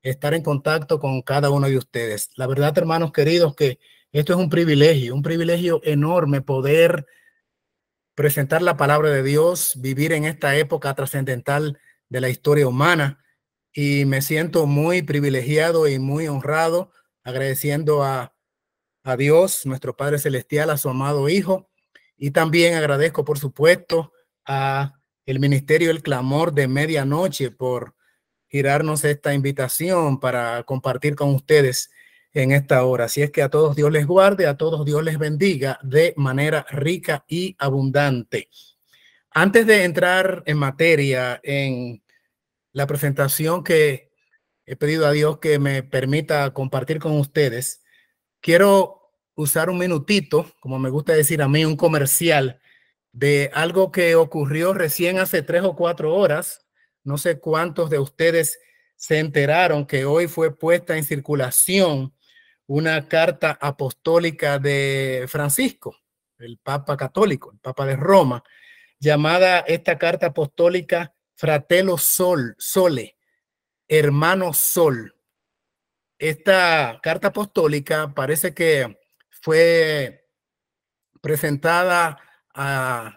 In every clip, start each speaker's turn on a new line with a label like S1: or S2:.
S1: estar en contacto con cada uno de ustedes. La verdad, hermanos queridos, que esto es un privilegio enorme poder presentar la palabra de Dios, vivir en esta época trascendental de la historia humana. Y me siento muy privilegiado y muy honrado, agradeciendo a Dios, nuestro Padre Celestial, a su amado Hijo. Y también agradezco, por supuesto, a el Ministerio El Clamor de Medianoche por girarnos esta invitación para compartir con ustedes en esta hora. Así es que a todos Dios les guarde, a todos Dios les bendiga de manera rica y abundante. Antes de entrar en materia, en la presentación que he pedido a Dios que me permita compartir con ustedes, quiero usar un minutito, como me gusta decir a mí, un comercial de algo que ocurrió recién hace 3 o 4 horas. No sé cuántos de ustedes se enteraron que hoy fue puesta en circulación una carta apostólica de Francisco, el Papa católico, el Papa de Roma, llamada esta carta apostólica Fratello Sole, hermano Sol. Esta carta apostólica parece que fue presentada a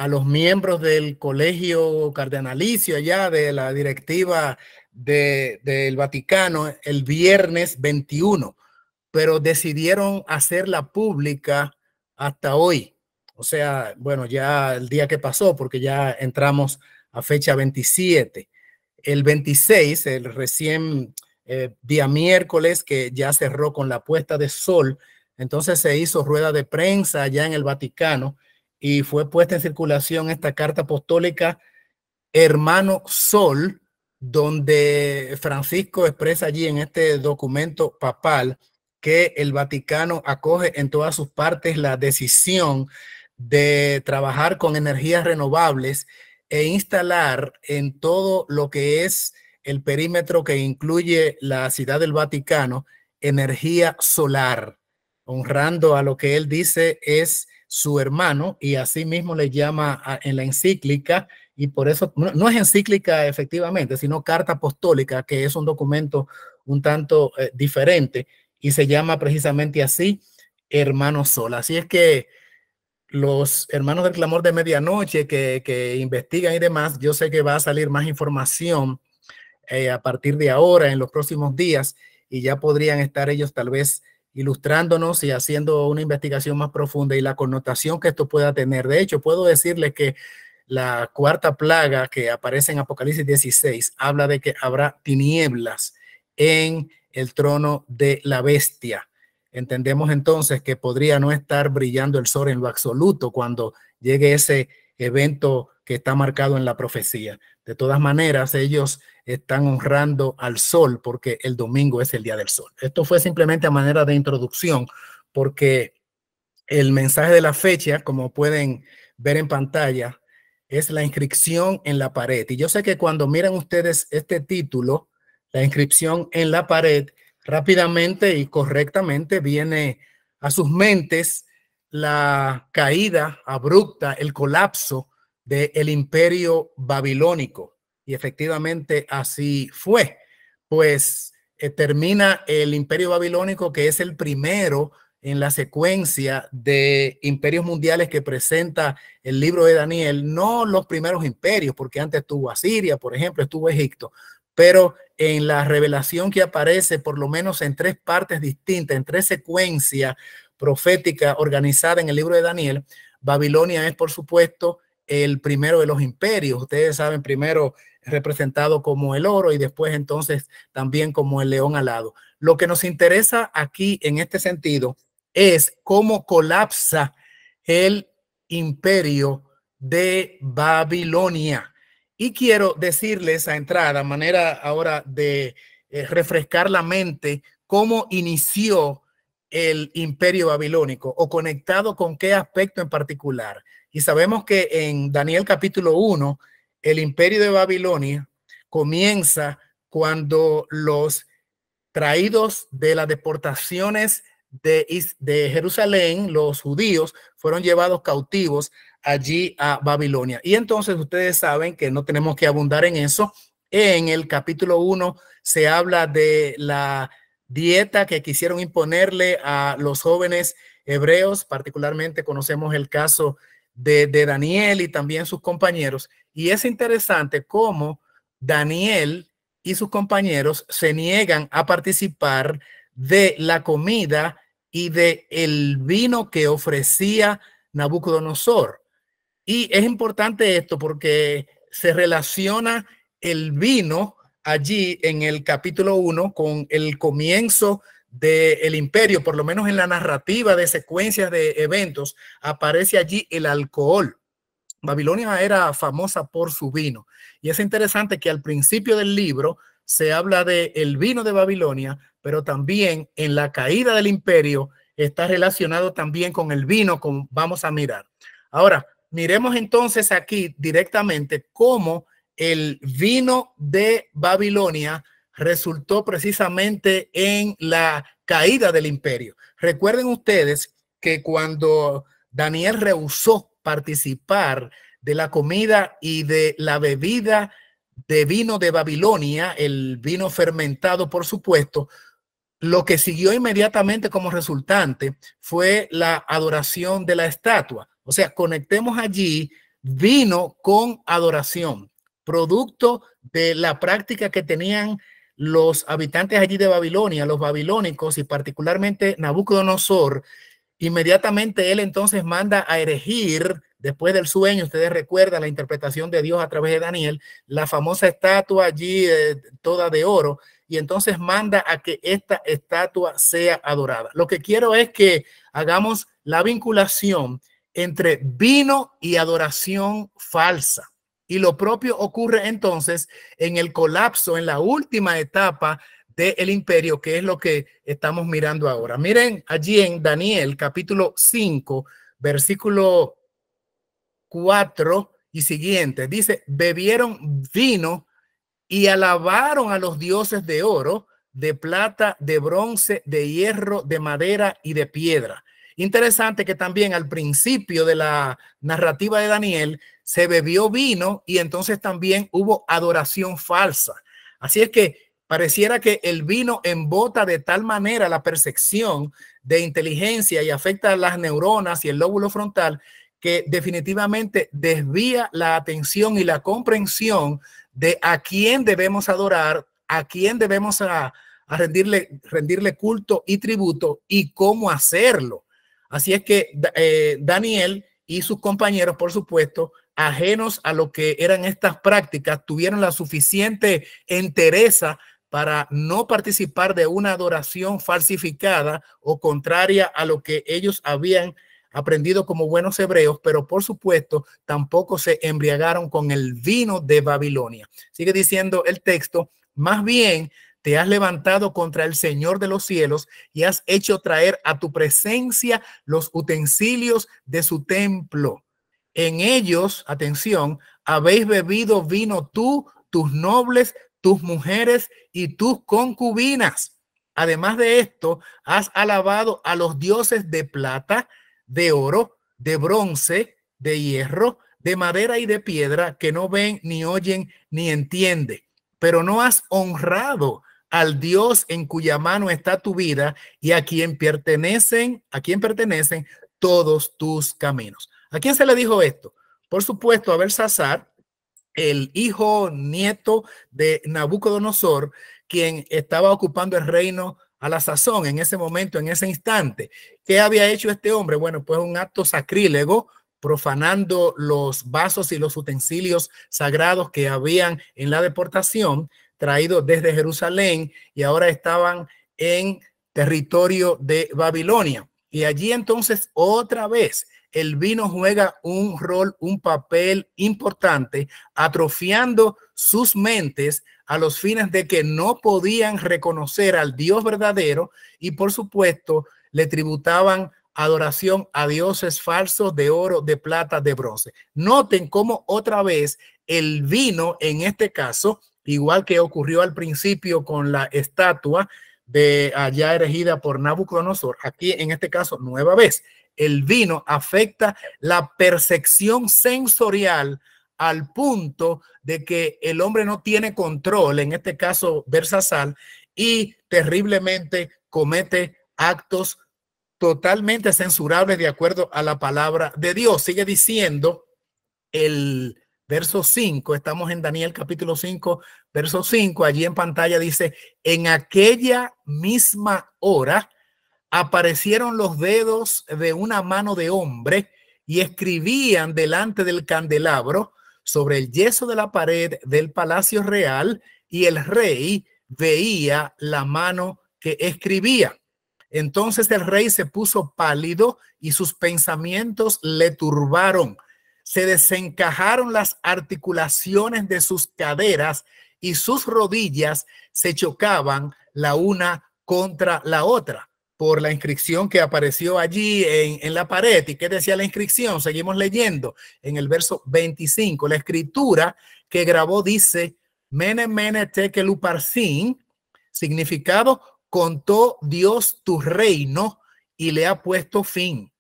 S1: los miembros del colegio cardenalicio allá de la directiva del Vaticano el viernes 21, pero decidieron hacerla pública hasta hoy. O sea, bueno, ya el día que pasó, porque ya entramos a fecha 27. El 26, el recién día miércoles, que ya cerró con la puesta de sol, entonces se hizo rueda de prensa allá en el Vaticano y fue puesta en circulación esta carta apostólica Hermano Sol, donde Francisco expresa allí en este documento papal que el Vaticano acoge en todas sus partes la decisión de trabajar con energías renovables e instalar en todo lo que es el perímetro que incluye la ciudad del Vaticano energía solar, honrando a lo que él dice es su hermano, y así mismo le llama en la encíclica, y por eso no es encíclica efectivamente, sino carta apostólica, que es un documento un tanto diferente, y se llama precisamente así, hermano Sol. Así es que los hermanos del Clamor de Medianoche que investigan y demás, yo sé que va a salir más información a partir de ahora, en los próximos días, y ya podrían estar ellos tal vez ilustrándonos y haciendo una investigación más profunda y la connotación que esto pueda tener. De hecho, puedo decirles que la cuarta plaga que aparece en Apocalipsis 16 habla de que habrá tinieblas en el trono de la bestia. Entendemos entonces que podría no estar brillando el sol en lo absoluto cuando llegue ese evento que está marcado en la profecía. De todas maneras, ellos están honrando al sol porque el domingo es el día del sol. Esto fue simplemente a manera de introducción, porque el mensaje de la fecha, como pueden ver en pantalla, es la inscripción en la pared. Y yo sé que cuando miran ustedes este título, la inscripción en la pared, rápidamente y correctamente viene a sus mentes la caída abrupta, el colapso del imperio babilónico. Y efectivamente así fue. Pues termina el imperio babilónico, que es el primero en la secuencia de imperios mundiales que presenta el libro de Daniel. No los primeros imperios, porque antes estuvo Asiria, por ejemplo, estuvo Egipto, pero en la revelación que aparece por lo menos en 3 partes distintas, en 3 secuencias proféticas organizadas en el libro de Daniel, Babilonia es, por supuesto, el primero de los imperios. Ustedes saben, primero representado como el oro y después entonces también como el león alado. Lo que nos interesa aquí en este sentido es cómo colapsa el imperio de Babilonia. Y quiero decirles a entrada, manera ahora de refrescar la mente, cómo inició el imperio babilónico o conectado con qué aspecto en particular. Y sabemos que en Daniel capítulo 1, el imperio de Babilonia comienza cuando los traídos de las deportaciones de Jerusalén, los judíos, fueron llevados cautivos allí a Babilonia. Y entonces ustedes saben que no tenemos que abundar en eso. En el capítulo 1 se habla de la dieta que quisieron imponerle a los jóvenes hebreos, particularmente conocemos el caso de Daniel y también sus compañeros. Y es interesante cómo Daniel y sus compañeros se niegan a participar de la comida y de el vino que ofrecía Nabucodonosor. Y es importante esto porque se relaciona el vino allí en el capítulo 1 con el comienzo del imperio, por lo menos en la narrativa de secuencias de eventos, aparece allí el alcohol. Babilonia era famosa por su vino. Y es interesante que al principio del libro se habla de el vino de Babilonia, pero también en la caída del imperio está relacionado también con el vino, como vamos a mirar. Ahora, miremos entonces aquí directamente cómo el vino de Babilonia resultó precisamente en la caída del imperio. Recuerden ustedes que cuando Daniel rehusó participar de la comida y de la bebida de vino de Babilonia, el vino fermentado, por supuesto, lo que siguió inmediatamente como resultante fue la adoración de la estatua. O sea, conectemos allí vino con adoración, producto de la práctica que tenían los habitantes allí de Babilonia, los babilónicos y particularmente Nabucodonosor. Inmediatamente él entonces manda a erigir, después del sueño, ustedes recuerdan la interpretación de Dios a través de Daniel, la famosa estatua allí toda de oro, y entonces manda a que esta estatua sea adorada. Lo que quiero es que hagamos la vinculación entre vino y adoración falsa. Y lo propio ocurre entonces en el colapso, en la última etapa del imperio, que es lo que estamos mirando ahora. Miren allí en Daniel capítulo 5, versículo 4 y siguiente. Dice, bebieron vino y alabaron a los dioses de oro, de plata, de bronce, de hierro, de madera y de piedra. Interesante que también al principio de la narrativa de Daniel se bebió vino y entonces también hubo adoración falsa. Así es que pareciera que el vino embota de tal manera la percepción de inteligencia y afecta a las neuronas y el lóbulo frontal que definitivamente desvía la atención y la comprensión de a quién debemos adorar, a quién debemos a rendirle culto y tributo y cómo hacerlo. Así es que Daniel y sus compañeros, por supuesto, ajenos a lo que eran estas prácticas, tuvieron la suficiente entereza para no participar de una adoración falsificada o contraria a lo que ellos habían aprendido como buenos hebreos, pero por supuesto tampoco se embriagaron con el vino de Babilonia. Sigue diciendo el texto, más bien te has levantado contra el Señor de los cielos y has hecho traer a tu presencia los utensilios de su templo. En ellos, atención, habéis bebido vino tú, tus nobles, tus mujeres y tus concubinas. Además de esto, has alabado a los dioses de plata, de oro, de bronce, de hierro, de madera y de piedra, que no ven, ni oyen, ni entienden. Pero no has honrado al Dios en cuya mano está tu vida y a quien pertenecen todos tus caminos. ¿A quién se le dijo esto? Por supuesto, a Belsasar, el hijo nieto de Nabucodonosor, quien estaba ocupando el reino a la sazón en ese momento, en ese instante. ¿Qué había hecho este hombre? Bueno, pues un acto sacrílego, profanando los vasos y los utensilios sagrados que habían en la deportación, traídos desde Jerusalén y ahora estaban en territorio de Babilonia. Y allí entonces otra vez el vino juega un rol, un papel importante, atrofiando sus mentes a los fines de que no podían reconocer al Dios verdadero y por supuesto le tributaban adoración a dioses falsos de oro, de plata, de bronce. Noten cómo otra vez el vino, en este caso, igual que ocurrió al principio con la estatua de allá erigida por Nabucodonosor, aquí en este caso nueva vez, el vino afecta la percepción sensorial al punto de que el hombre no tiene control, en este caso Belsasar, y terriblemente comete actos totalmente censurables de acuerdo a la palabra de Dios. Sigue diciendo el verso 5, estamos en Daniel capítulo 5, verso 5, allí en pantalla dice: en aquella misma hora aparecieron los dedos de una mano de hombre y escribían delante del candelabro sobre el yeso de la pared del palacio real, y el rey veía la mano que escribía. Entonces el rey se puso pálido y sus pensamientos le turbaron. Se desencajaron las articulaciones de sus caderas y sus rodillas se chocaban la una contra la otra por la inscripción que apareció allí en la pared. ¿Y qué decía la inscripción? Seguimos leyendo en el verso 25. La escritura que grabó dice: Mene, mene, tekel uparsin, significado: contó Dios tu reino y le ha puesto fin.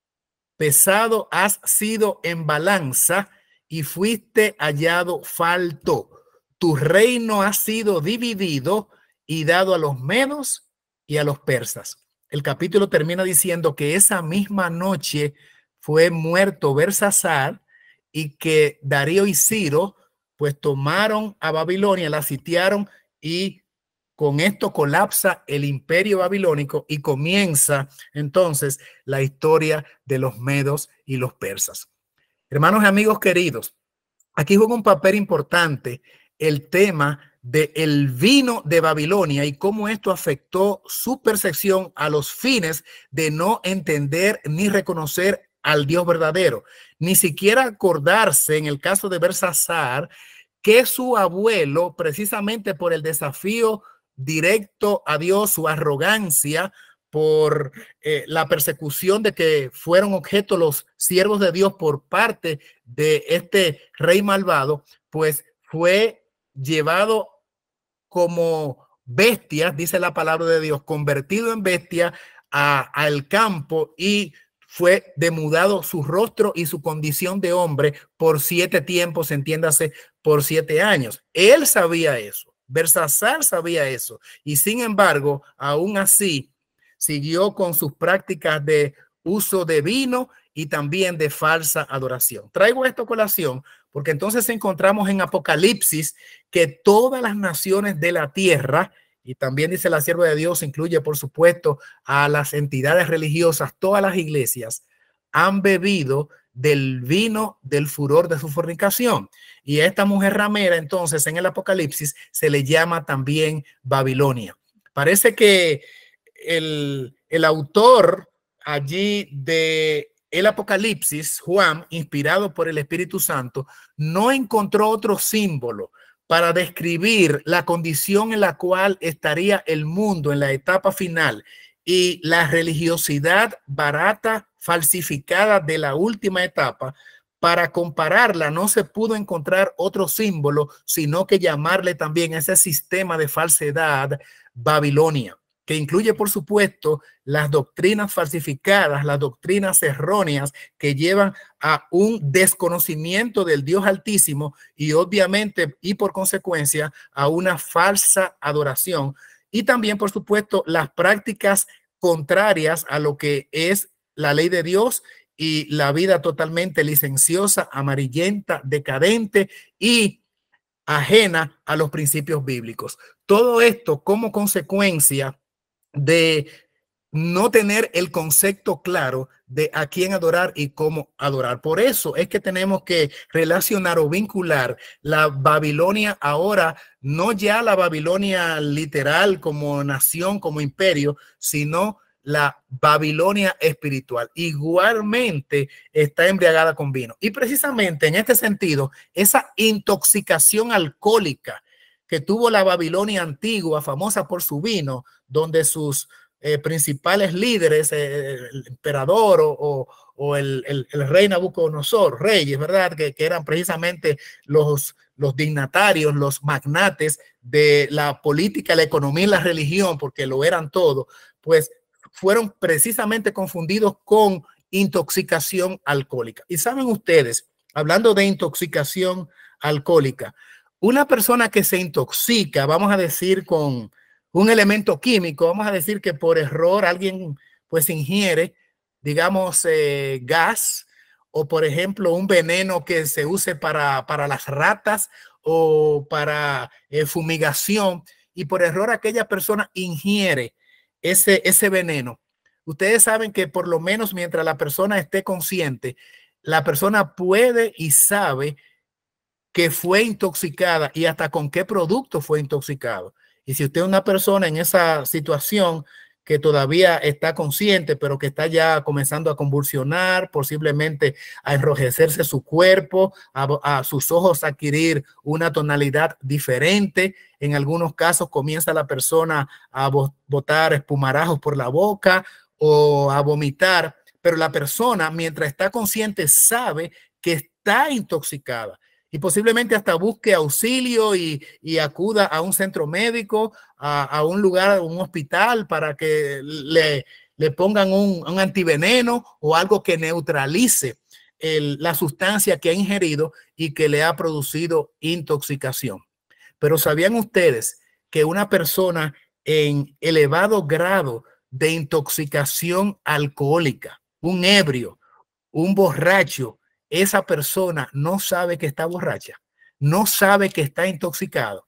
S1: Pesado has sido en balanza y fuiste hallado falto. Tu reino ha sido dividido y dado a los medos y a los persas. El capítulo termina diciendo que esa misma noche fue muerto Belsasar y que Darío y Ciro pues tomaron a Babilonia, la sitiaron, y con esto colapsa el imperio babilónico y comienza entonces la historia de los medos y los persas. Hermanos y amigos queridos, aquí juega un papel importante el tema del vino de Babilonia y cómo esto afectó su percepción a los fines de no entender ni reconocer al Dios verdadero, ni siquiera acordarse, en el caso de Belsasar, que su abuelo, precisamente por el desafío directo a Dios, su arrogancia, por la persecución de que fueron objeto los siervos de Dios por parte de este rey malvado, pues fue llevado como bestia, dice la palabra de Dios, convertido en bestia al campo, y fue demudado su rostro y su condición de hombre por 7 tiempos, entiéndase, por 7 años. Él sabía eso, Belsasar sabía eso, y sin embargo, aún así, siguió con sus prácticas de uso de vino y también de falsa adoración. Traigo esto a colación porque entonces encontramos en Apocalipsis que todas las naciones de la tierra, y también dice la sierva de Dios, incluye por supuesto a las entidades religiosas, todas las iglesias, han bebido del vino del furor de su fornicación. Y a esta mujer ramera entonces en el Apocalipsis se le llama también Babilonia. Parece que el autor allí de el Apocalipsis, Juan, inspirado por el Espíritu Santo, no encontró otro símbolo para describir la condición en la cual estaría el mundo en la etapa final y la religiosidad barata, falsificada de la última etapa. Para compararla no se pudo encontrar otro símbolo, sino que llamarle también a ese sistema de falsedad Babilonia, que incluye, por supuesto, las doctrinas falsificadas, las doctrinas erróneas que llevan a un desconocimiento del Dios Altísimo y obviamente y por consecuencia a una falsa adoración. Y también, por supuesto, las prácticas contrarias a lo que es la ley de Dios y la vida totalmente licenciosa, amarillenta, decadente y ajena a los principios bíblicos. Todo esto como consecuencia de no tener el concepto claro de a quién adorar y cómo adorar. Por eso es que tenemos que relacionar o vincular la Babilonia ahora, no ya la Babilonia literal como nación, como imperio, sino la Babilonia espiritual. Igualmente está embriagada con vino. Y precisamente en este sentido, esa intoxicación alcohólica que tuvo la Babilonia antigua, famosa por su vino, donde sus principales líderes, el emperador o el rey Nabucodonosor, reyes, ¿verdad? Que eran precisamente los dignatarios, los magnates de la política, la economía y la religión, porque lo eran todo, pues fueron precisamente confundidos con intoxicación alcohólica. Y saben ustedes, hablando de intoxicación alcohólica. Una persona que se intoxica, vamos a decir, con un elemento químico, vamos a decir que por error alguien pues ingiere, digamos, gas, o por ejemplo un veneno que se use para las ratas o para fumigación, y por error aquella persona ingiere ese veneno. Ustedes saben que por lo menos mientras la persona esté consciente, la persona puede y sabe que fue intoxicada y hasta con qué producto fue intoxicado. Y si usted es una persona en esa situación que todavía está consciente, pero que está ya comenzando a convulsionar, posiblemente a enrojecerse su cuerpo, a sus ojos adquirir una tonalidad diferente. En algunos casos comienza la persona a botar espumarajos por la boca o a vomitar, pero la persona, mientras está consciente, sabe que está intoxicada y posiblemente hasta busque auxilio y acuda a un centro médico, a un lugar, un hospital, para que le pongan un antiveneno o algo que neutralice la sustancia que ha ingerido y que le ha producido intoxicación. Pero ¿sabían ustedes que una persona en elevado grado de intoxicación alcohólica, un ebrio, un borracho, esa persona no sabe que está borracha, no sabe que está intoxicado?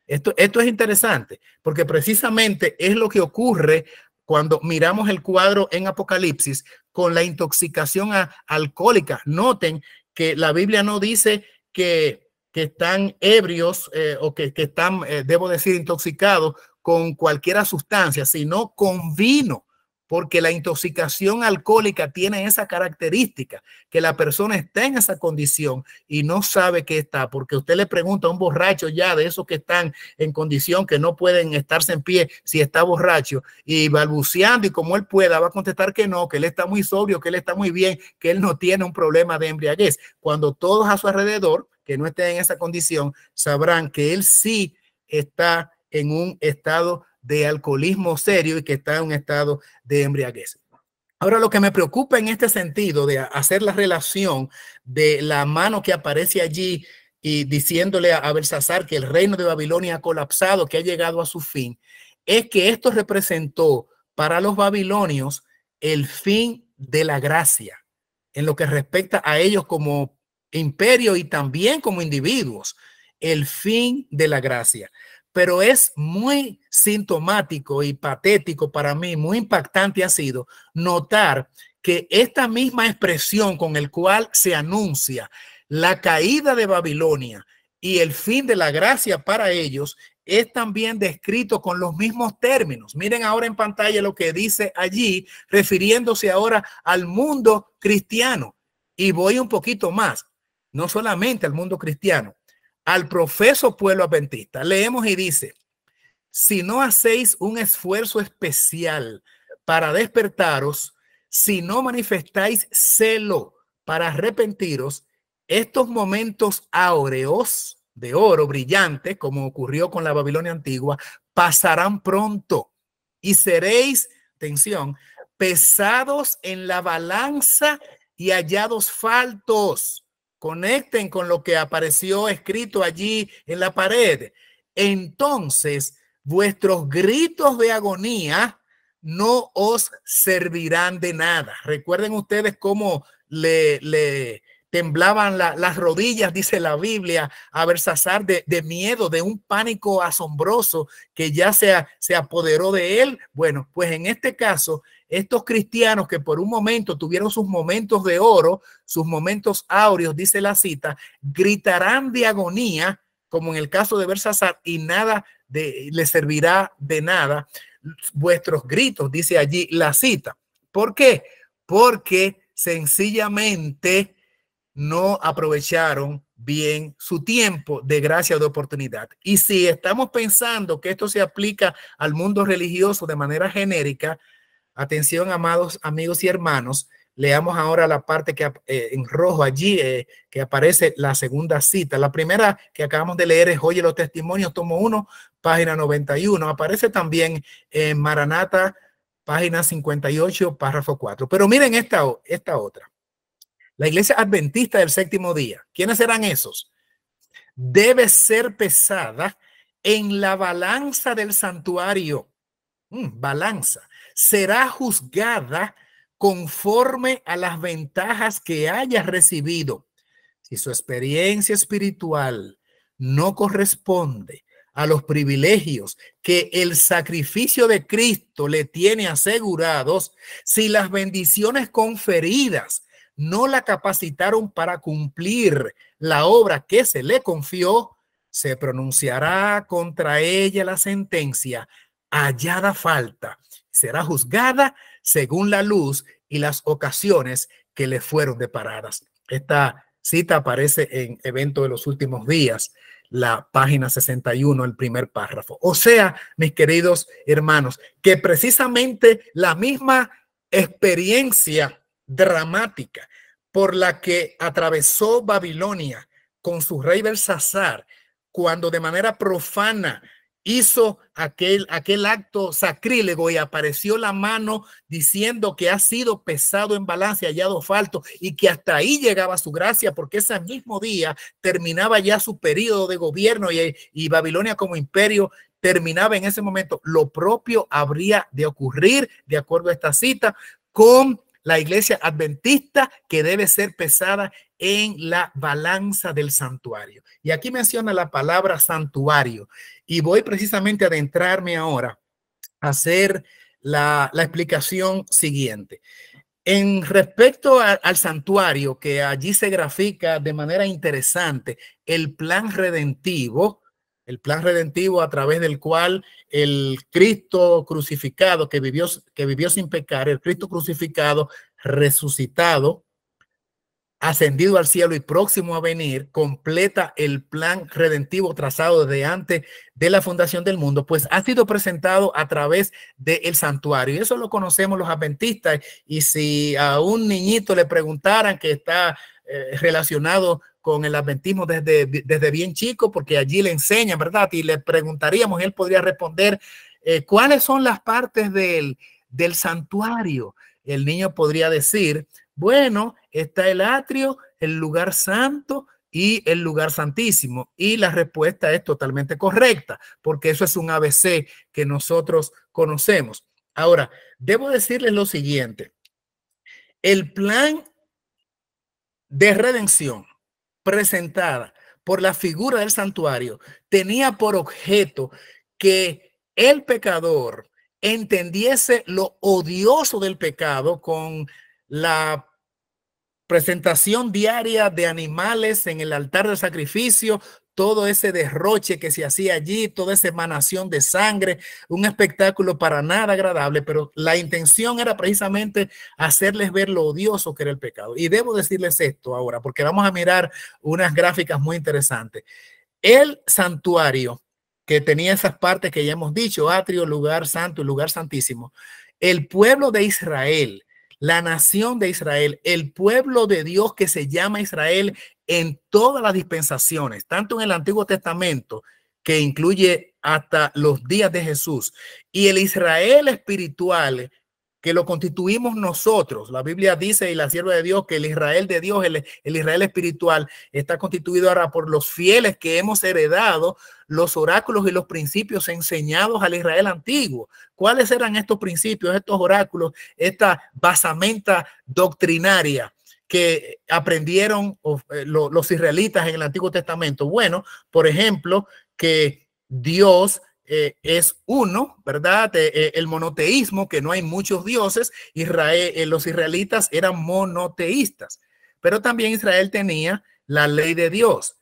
S1: Esto es interesante porque precisamente es lo que ocurre cuando miramos el cuadro en Apocalipsis con la intoxicación alcohólica. Noten que la Biblia no dice que están ebrios o que están, debo decir, intoxicados con cualquier sustancia, sino con vino, porque la intoxicación alcohólica tiene esa característica, que la persona está en esa condición y no sabe que está, porque usted le pregunta a un borracho ya de esos que están en condición que no pueden estarse en pie si está borracho y balbuceando y como él pueda va a contestar que no, que él está muy sobrio, que él está muy bien, que él no tiene un problema de embriaguez, cuando todos a su alrededor que no estén en esa condición sabrán que él sí está en un estado de alcoholismo serio y que está en un estado de embriaguez. Ahora, lo que me preocupa en este sentido de hacer la relación de la mano que aparece allí y diciéndole a Belsasar que el reino de Babilonia ha colapsado, que ha llegado a su fin, es que esto representó para los babilonios el fin de la gracia en lo que respecta a ellos como imperio y también como individuos, el fin de la gracia. Pero es muy sintomático y patético para mí, muy impactante ha sido notar que esta misma expresión con el cual se anuncia la caída de Babilonia y el fin de la gracia para ellos es también descrito con los mismos términos. Miren ahora en pantalla lo que dice allí, refiriéndose ahora al mundo cristiano. Y voy un poquito más, no solamente al mundo cristiano, al profeso pueblo adventista. Leemos y dice: si no hacéis un esfuerzo especial para despertaros, si no manifestáis celo para arrepentiros, estos momentos áureos de oro brillante, como ocurrió con la Babilonia antigua, pasarán pronto y seréis, atención, pesados en la balanza y hallados faltos. Conecten con lo que apareció escrito allí en la pared. Entonces, vuestros gritos de agonía no os servirán de nada. Recuerden ustedes cómo le temblaban las rodillas, dice la Biblia, a Belsasar de miedo, de un pánico asombroso que ya se apoderó de él. Bueno, pues en este caso, estos cristianos que por un momento tuvieron sus momentos de oro, sus momentos áureos, dice la cita, gritarán de agonía, como en el caso de Belsasar, y nada le servirá de nada vuestros gritos, dice allí la cita. ¿Por qué? Porque sencillamente no aprovecharon bien su tiempo de gracia o de oportunidad. Y si estamos pensando que esto se aplica al mundo religioso de manera genérica, atención, amados amigos y hermanos, leamos ahora la parte que en rojo allí, que aparece la segunda cita. La primera que acabamos de leer es Oye los Testimonios, tomo 1, página 91. Aparece también en Maranata, página 58, párrafo 4. Pero miren esta otra. La Iglesia Adventista del Séptimo Día. ¿Quiénes serán esos? debe ser pesada en la balanza del santuario. Balanza. Será juzgada conforme a las ventajas que haya recibido. Si su experiencia espiritual no corresponde a los privilegios que el sacrificio de Cristo le tiene asegurados, si las bendiciones conferidas no la capacitaron para cumplir la obra que se le confió, se pronunciará contra ella la sentencia hallada falta. Será juzgada según la luz y las ocasiones que le fueron deparadas. Esta cita aparece en Evento de los Últimos Días, la página 61, el primer párrafo. O sea, mis queridos hermanos, que precisamente la misma experiencia dramática por la que atravesó Babilonia con su rey Belsasar, cuando de manera profana hizo aquel acto sacrílego y apareció la mano diciendo que ha sido pesado en balanza y hallado falto, y que hasta ahí llegaba su gracia, porque ese mismo día terminaba ya su periodo de gobierno y Babilonia como imperio terminaba en ese momento. Lo propio habría de ocurrir, de acuerdo a esta cita, con la iglesia adventista, que debe ser pesada en la balanza del santuario. Y aquí menciona la palabra santuario, y voy precisamente a adentrarme ahora a hacer la explicación siguiente. En respecto al santuario, que allí se grafica de manera interesante el plan redentivo a través del cual el Cristo crucificado, que vivió sin pecar, el Cristo crucificado, resucitado, ascendido al cielo y próximo a venir, completa el plan redentivo trazado desde antes de la fundación del mundo, pues ha sido presentado a través del santuario. Y eso lo conocemos los adventistas. Y si a un niñito le preguntaran, que está relacionado con el adventismo desde bien chico, porque allí le enseñan, ¿verdad? Y le preguntaríamos, él podría responder, ¿cuáles son las partes del santuario? El niño podría decir, bueno, está el atrio, el lugar santo y el lugar santísimo. Y la respuesta es totalmente correcta, porque eso es un ABC que nosotros conocemos. Ahora, debo decirles lo siguiente. El plan de redención presentada por la figura del santuario tenía por objeto que el pecador entendiese lo odioso del pecado con la presentación diaria de animales en el altar del sacrificio, todo ese derroche que se hacía allí, toda esa emanación de sangre, un espectáculo para nada agradable, pero la intención era precisamente hacerles ver lo odioso que era el pecado. Y debo decirles esto ahora, porque vamos a mirar unas gráficas muy interesantes. El santuario, que tenía esas partes que ya hemos dicho, atrio, lugar santo y lugar santísimo, el pueblo de Israel, la nación de Israel, el pueblo de Dios que se llama Israel en todas las dispensaciones, tanto en el Antiguo Testamento, que incluye hasta los días de Jesús, y el Israel espiritual, que lo constituimos nosotros. La Biblia dice, y la sierva de Dios, que el Israel de Dios, el Israel espiritual, está constituido ahora por los fieles que hemos heredado los oráculos y los principios enseñados al Israel antiguo. ¿Cuáles eran estos principios, estos oráculos, esta basamenta doctrinaria que aprendieron los israelitas en el Antiguo Testamento? Bueno, por ejemplo, que Dios es uno, ¿verdad? El monoteísmo, que no hay muchos dioses. Los israelitas eran monoteístas, pero también Israel tenía la ley de Dios.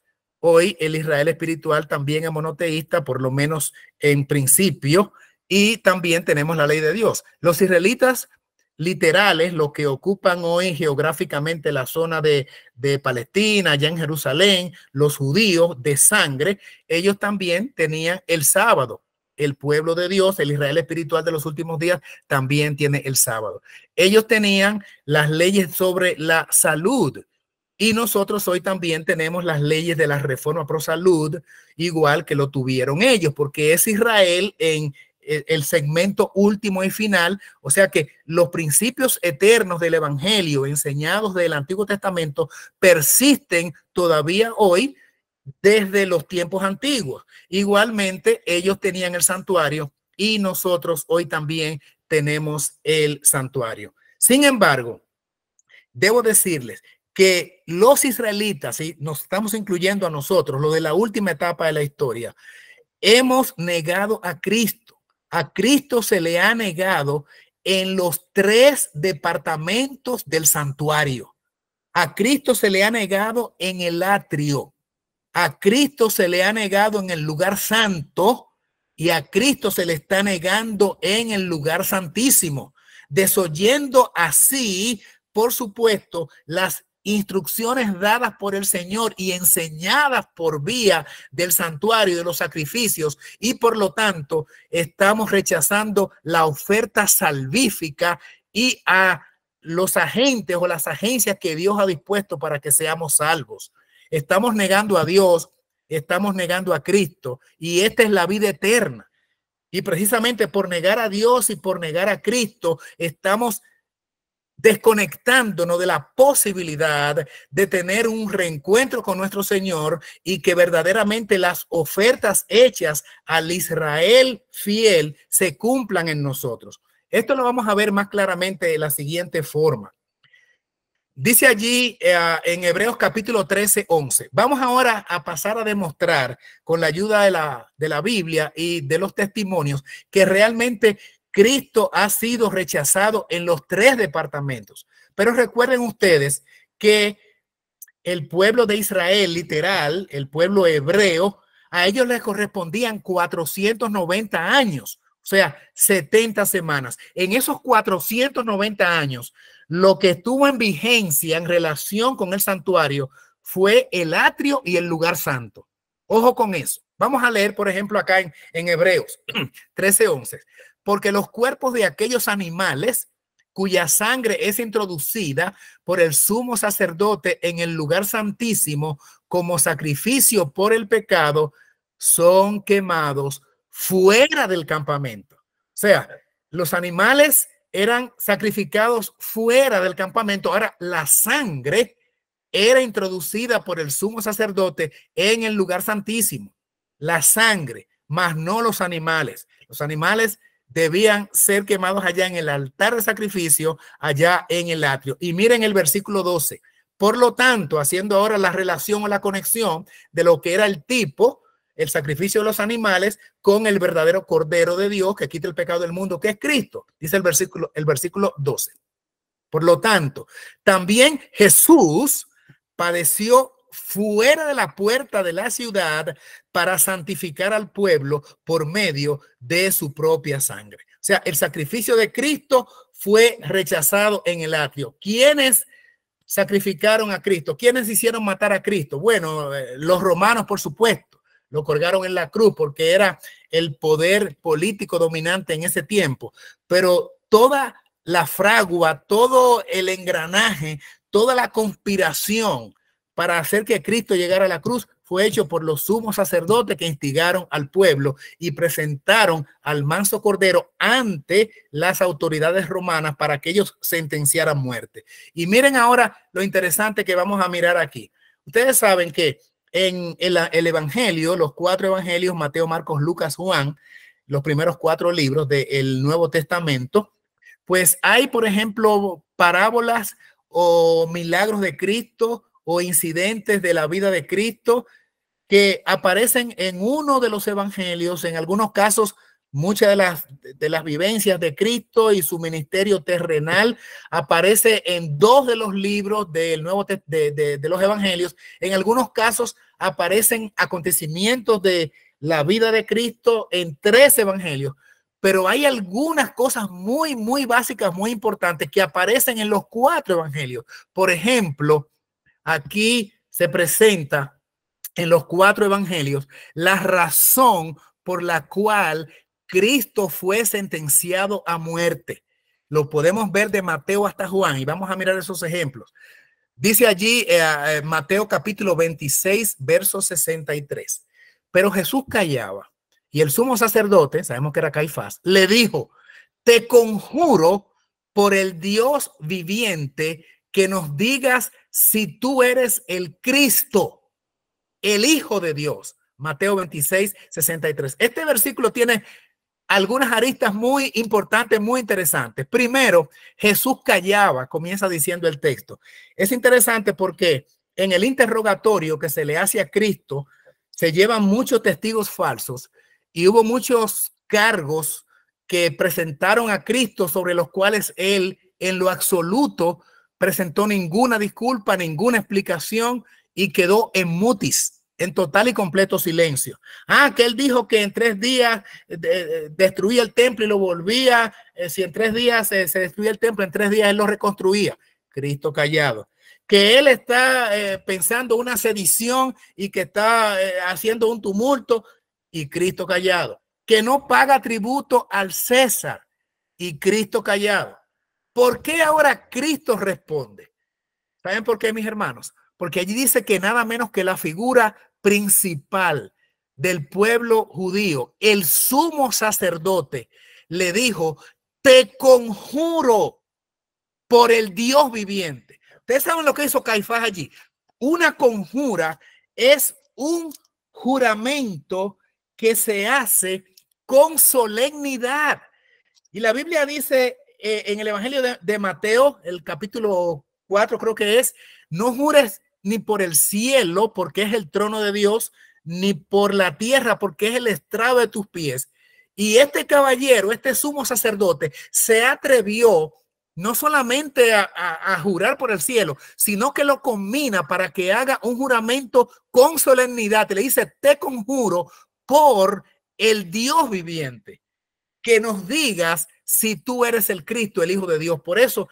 S1: Hoy el Israel espiritual también es monoteísta, por lo menos en principio, y también tenemos la ley de Dios. Los israelitas literales, los que ocupan hoy geográficamente la zona de Palestina, allá en Jerusalén, los judíos de sangre, ellos también tenían el sábado. El pueblo de Dios, el Israel espiritual de los últimos días, también tiene el sábado. Ellos tenían las leyes sobre la salud, y nosotros hoy también tenemos las leyes de la reforma pro salud, igual que lo tuvieron ellos, porque es Israel en el segmento último y final. O sea que los principios eternos del evangelio enseñados del Antiguo Testamento persisten todavía hoy, desde los tiempos antiguos. Igualmente, ellos tenían el santuario y nosotros hoy también tenemos el santuario. Sin embargo, debo decirles que los israelitas, y nos estamos incluyendo a nosotros, lo de la última etapa de la historia, hemos negado a Cristo. A Cristo se le ha negado en los 3 departamentos del santuario. A Cristo se le ha negado en el atrio. A Cristo se le ha negado en el lugar santo y a Cristo se le está negando en el lugar santísimo, desoyendo así, por supuesto, las instrucciones dadas por el Señor y enseñadas por vía del santuario y de los sacrificios, y por lo tanto estamos rechazando la oferta salvífica y a los agentes o las agencias que Dios ha dispuesto para que seamos salvos. Estamos negando a Dios, estamos negando a Cristo, y esta es la vida eterna. Y precisamente por negar a Dios y por negar a Cristo, estamos desconectándonos de la posibilidad de tener un reencuentro con nuestro Señor y que verdaderamente las ofertas hechas al Israel fiel se cumplan en nosotros. Esto lo vamos a ver más claramente de la siguiente forma. Dice allí en Hebreos capítulo 13, 11. Vamos ahora a pasar a demostrar con la ayuda de la Biblia y de los testimonios que realmente Cristo ha sido rechazado en los 3 departamentos. Pero recuerden ustedes que el pueblo de Israel, literal, el pueblo hebreo, a ellos les correspondían 490 años, o sea, 70 semanas. En esos 490 años, lo que estuvo en vigencia en relación con el santuario fue el atrio y el lugar santo. Ojo con eso. Vamos a leer, por ejemplo, acá en Hebreos 13:11. Porque los cuerpos de aquellos animales cuya sangre es introducida por el sumo sacerdote en el lugar santísimo como sacrificio por el pecado, son quemados fuera del campamento. O sea, los animales eran sacrificados fuera del campamento. Ahora, la sangre era introducida por el sumo sacerdote en el lugar santísimo. La sangre, más no los animales. Los animales debían ser quemados allá en el altar de sacrificio, allá en el atrio. Y miren el versículo 12. Por lo tanto, haciendo ahora la relación o la conexión de lo que era el tipo, el sacrificio de los animales, con el verdadero Cordero de Dios que quita el pecado del mundo, que es Cristo, dice el versículo 12. Por lo tanto, también Jesús padeció fuera de la puerta de la ciudad para santificar al pueblo por medio de su propia sangre. O sea, el sacrificio de Cristo fue rechazado en el atrio. ¿Quiénes sacrificaron a Cristo? ¿Quiénes hicieron matar a Cristo? Bueno, los romanos, por supuesto, lo colgaron en la cruz porque era el poder político dominante en ese tiempo. Pero toda la fragua, todo el engranaje, toda la conspiración para hacer que Cristo llegara a la cruz fue hecho por los sumos sacerdotes que instigaron al pueblo y presentaron al manso cordero ante las autoridades romanas para que ellos sentenciaran muerte. Y miren ahora lo interesante que vamos a mirar aquí. Ustedes saben que en el evangelio, los 4 evangelios, Mateo, Marcos, Lucas, Juan, los primeros 4 libros del Nuevo Testamento, pues hay, por ejemplo, parábolas o milagros de Cristo o incidentes de la vida de Cristo que aparecen en uno de los evangelios. En algunos casos, muchas de las vivencias de Cristo y su ministerio terrenal aparece en 2 de los libros del Nuevo de los evangelios. En algunos casos aparecen acontecimientos de la vida de Cristo en 3 evangelios. Pero hay algunas cosas muy, muy básicas, muy importantes que aparecen en los 4 evangelios. Por ejemplo, aquí se presenta en los 4 evangelios la razón por la cual Cristo fue sentenciado a muerte. Lo podemos ver de Mateo hasta Juan y vamos a mirar esos ejemplos. Dice allí Mateo capítulo 26, verso 63. Pero Jesús callaba y el sumo sacerdote, sabemos que era Caifás, le dijo: te conjuro por el Dios viviente que nos digas si tú eres el Cristo, el Hijo de Dios. Mateo 26, 63. Este versículo tiene algunas aristas muy importantes, muy interesantes. Primero, Jesús callaba, comienza diciendo el texto. Es interesante porque en el interrogatorio que se le hace a Cristo, se llevan muchos testigos falsos y hubo muchos cargos que presentaron a Cristo sobre los cuales él en lo absoluto presentó ninguna disculpa, ninguna explicación y quedó en mutis, en total y completo silencio. Que él dijo que en 3 días destruía el templo y lo volvía, si en 3 días se destruía el templo, en 3 días él lo reconstruía. Cristo callado. Que él está pensando una sedición y que está haciendo un tumulto, y Cristo callado. Que no paga tributo al César, y Cristo callado. ¿Por qué ahora Cristo responde? ¿Saben por qué, mis hermanos? Porque allí dice que nada menos que la figura principal del pueblo judío, el sumo sacerdote, le dijo: te conjuro por el Dios viviente. Ustedes saben lo que hizo Caifás allí. Una conjura es un juramento que se hace con solemnidad. Y la Biblia dice en el Evangelio de Mateo, el capítulo 4 creo que es: no jures ni por el cielo, porque es el trono de Dios, ni por la tierra, porque es el estrado de tus pies. Y este caballero, este sumo sacerdote, se atrevió no solamente a jurar por el cielo, sino que lo combina para que haga un juramento con solemnidad. Le dice: te conjuro por el Dios viviente, que nos digas si tú eres el Cristo, el Hijo de Dios. Por eso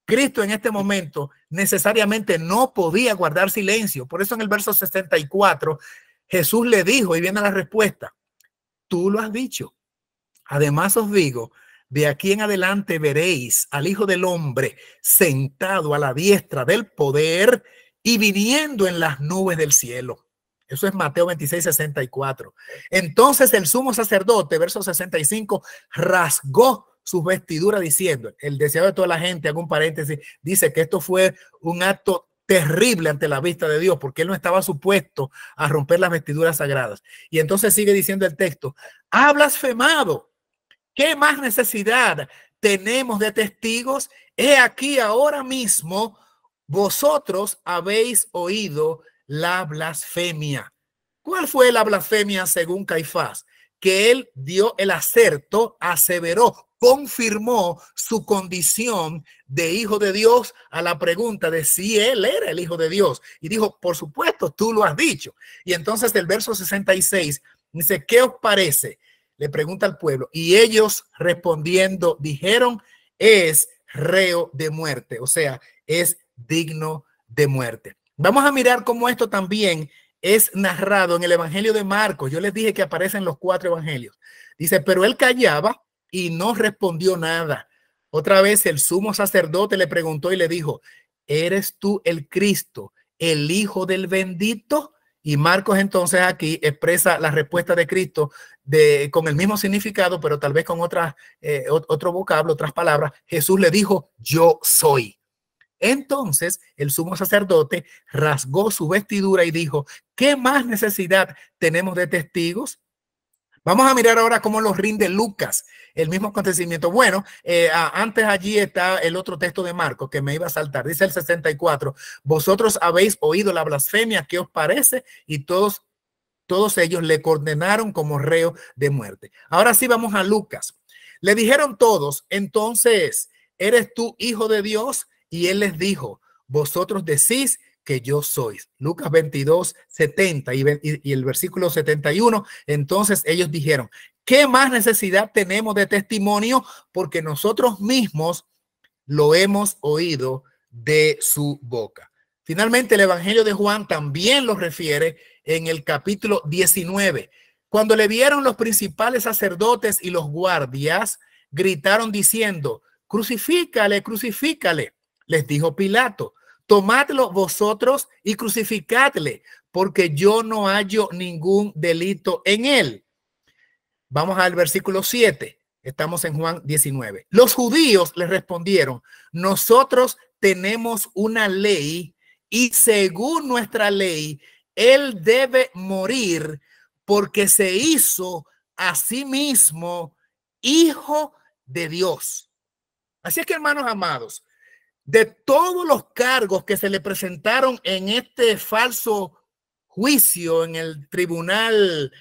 S1: Cristo en este momento necesariamente no podía guardar silencio. Por eso en el verso 64 Jesús le dijo, y viene la respuesta: tú lo has dicho. Además os digo, de aquí en adelante veréis al Hijo del Hombre sentado a la diestra del poder y viniendo en las nubes del cielo. Eso es Mateo 26, 64. Entonces el sumo sacerdote, verso 65, rasgó sus vestiduras diciendo, el deseo de toda la gente, hago un paréntesis, dice que esto fue un acto terrible ante la vista de Dios, porque él no estaba supuesto a romper las vestiduras sagradas. Y entonces sigue diciendo el texto: ha blasfemado. ¿Qué más necesidad tenemos de testigos? He aquí ahora mismo vosotros habéis oído la blasfemia. ¿Cuál fue la blasfemia según Caifás? Que él dio el aserto, aseveró, confirmó su condición de hijo de Dios a la pregunta de si él era el hijo de Dios. Y dijo: por supuesto, tú lo has dicho. Y entonces del verso 66 dice: ¿qué os parece? Le pregunta al pueblo, y ellos respondiendo dijeron: es reo de muerte, o sea, es digno de muerte. Vamos a mirar cómo esto también es narrado en el Evangelio de Marcos. Yo les dije que aparecen los 4 evangelios. Dice: pero él callaba y no respondió nada. Otra vez el sumo sacerdote le preguntó y le dijo: ¿eres tú el Cristo, el Hijo del bendito? Y Marcos entonces aquí expresa la respuesta de Cristo con el mismo significado, pero tal vez con otro vocablo, otras palabras. Jesús le dijo: yo soy. Entonces el sumo sacerdote rasgó su vestidura y dijo: ¿qué más necesidad tenemos de testigos? Vamos a mirar ahora cómo los rinde Lucas, el mismo acontecimiento. Bueno, antes allí está el otro texto de Marcos que me iba a saltar. Dice el 64, vosotros habéis oído la blasfemia, ¿qué os parece? Y todos ellos le condenaron como reo de muerte. Ahora sí vamos a Lucas. Le dijeron todos: entonces, ¿eres tú hijo de Dios? Y él les dijo: vosotros decís que yo soy. Lucas 22, 70 y el versículo 71. Entonces ellos dijeron: ¿qué más necesidad tenemos de testimonio? Porque nosotros mismos lo hemos oído de su boca. Finalmente, el Evangelio de Juan también lo refiere en el capítulo 19. Cuando le vieron los principales sacerdotes y los guardias, gritaron diciendo: crucifícale, crucifícale. Les dijo Pilato: tomadlo vosotros y crucificadle, porque yo no hallo ningún delito en él. Vamos al versículo 7. Estamos en Juan 19. Los judíos le respondieron: nosotros tenemos una ley y según nuestra ley él debe morir porque se hizo a sí mismo hijo de Dios. Así es que, hermanos amados, de todos los cargos que se le presentaron en este falso juicio en el tribunal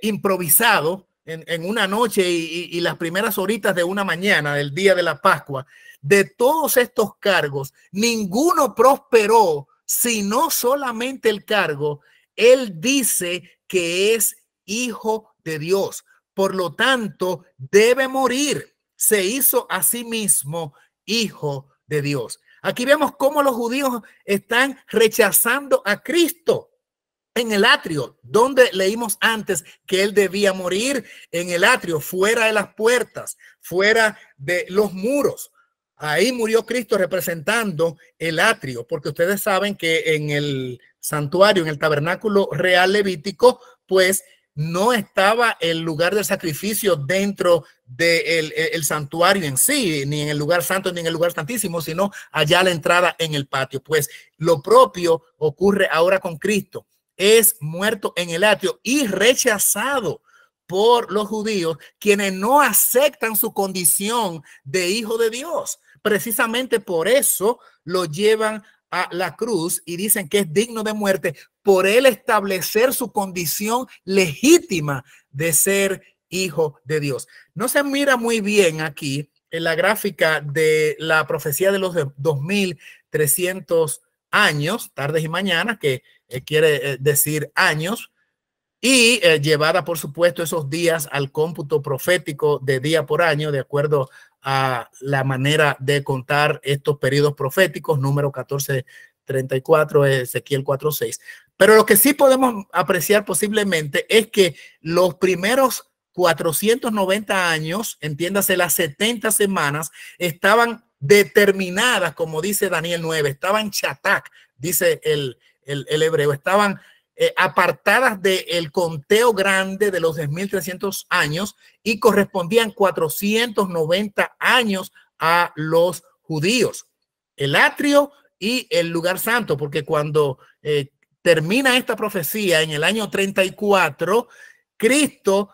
S1: improvisado en una noche y las primeras horitas de una mañana del día de la Pascua, de todos estos cargos, ninguno prosperó, sino solamente el cargo. Él dice que es hijo de Dios. Por lo tanto, debe morir. Se hizo a sí mismo hijo de Dios. Aquí vemos cómo los judíos están rechazando a Cristo en el atrio, donde leímos antes que él debía morir, en el atrio, fuera de las puertas, fuera de los muros. Ahí murió Cristo representando el atrio, porque ustedes saben que en el santuario, en el tabernáculo real levítico, pues no estaba el lugar del sacrificio dentro del santuario en sí, ni en el lugar santo, ni en el lugar santísimo, sino allá a la entrada en el patio. Pues lo propio ocurre ahora con Cristo. Es muerto en el atrio y rechazado por los judíos, quienes no aceptan su condición de hijo de Dios. Precisamente por eso lo llevan a la cruz y dicen que es digno de muerte por él establecer su condición legítima de ser hijo de Dios. No se mira muy bien aquí en la gráfica de la profecía de los 2300 años, tardes y mañanas, que quiere decir años, y llevada, por supuesto, esos días al cómputo profético de día por año, de acuerdo a la manera de contar estos periodos proféticos, número 1434, Ezequiel 4:6. Pero lo que sí podemos apreciar posiblemente es que los primeros 490 años, entiéndase las 70 semanas, estaban determinadas, como dice Daniel 9, estaban chatak, dice el hebreo, estaban apartadas del conteo grande de los 10.300 años y correspondían 490 años a los judíos. El atrio y el lugar santo, porque cuando termina esta profecía en el año 34, Cristo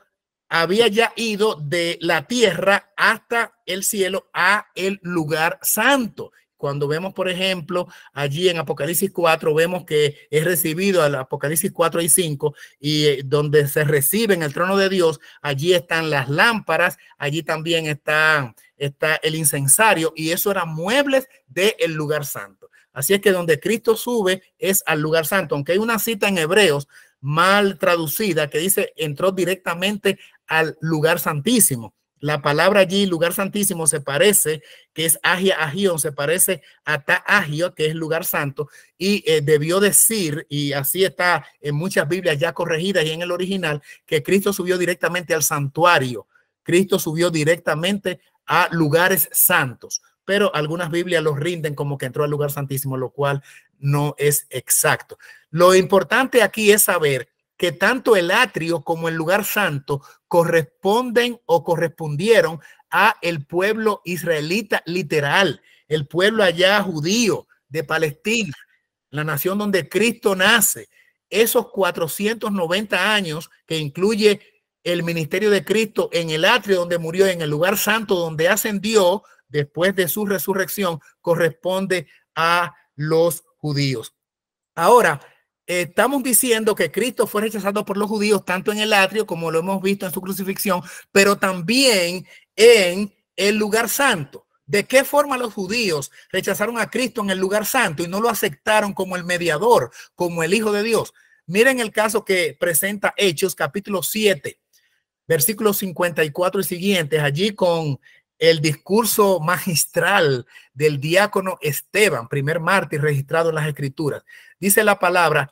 S1: había ya ido de la tierra hasta el cielo a el lugar santo. Cuando vemos, por ejemplo, allí en Apocalipsis 4, vemos que es recibido al Apocalipsis 4 y 5, y donde se recibe en el trono de Dios, allí están las lámparas, allí también está el incensario, y eso eran muebles del lugar santo. Así es que donde Cristo sube es al lugar santo, aunque hay una cita en Hebreos mal traducida que dice entró directamente al lugar santísimo. La palabra allí, lugar santísimo, se parece, que es agia agion, se parece a ta agio, que es lugar santo, y debió decir, y así está en muchas Biblias ya corregidas y en el original, que Cristo subió directamente al santuario. Cristo subió directamente a lugares santos, pero algunas Biblias los rinden como que entró al lugar santísimo, lo cual no es exacto. Lo importante aquí es saber que tanto el atrio como el lugar santo corresponden o correspondieron a el pueblo israelita literal, el pueblo allá judío de Palestina, la nación donde Cristo nace. Esos 490 años que incluye el ministerio de Cristo en el atrio donde murió, en el lugar santo donde ascendió después de su resurrección, corresponde a los judíos. Ahora, estamos diciendo que Cristo fue rechazado por los judíos tanto en el atrio como lo hemos visto en su crucifixión, pero también en el lugar santo. ¿De qué forma los judíos rechazaron a Cristo en el lugar santo y no lo aceptaron como el mediador, como el Hijo de Dios? Miren el caso que presenta Hechos capítulo 7, versículos 54 y siguientes, allí con el discurso magistral del diácono Esteban, primer mártir registrado en las Escrituras. Dice la palabra: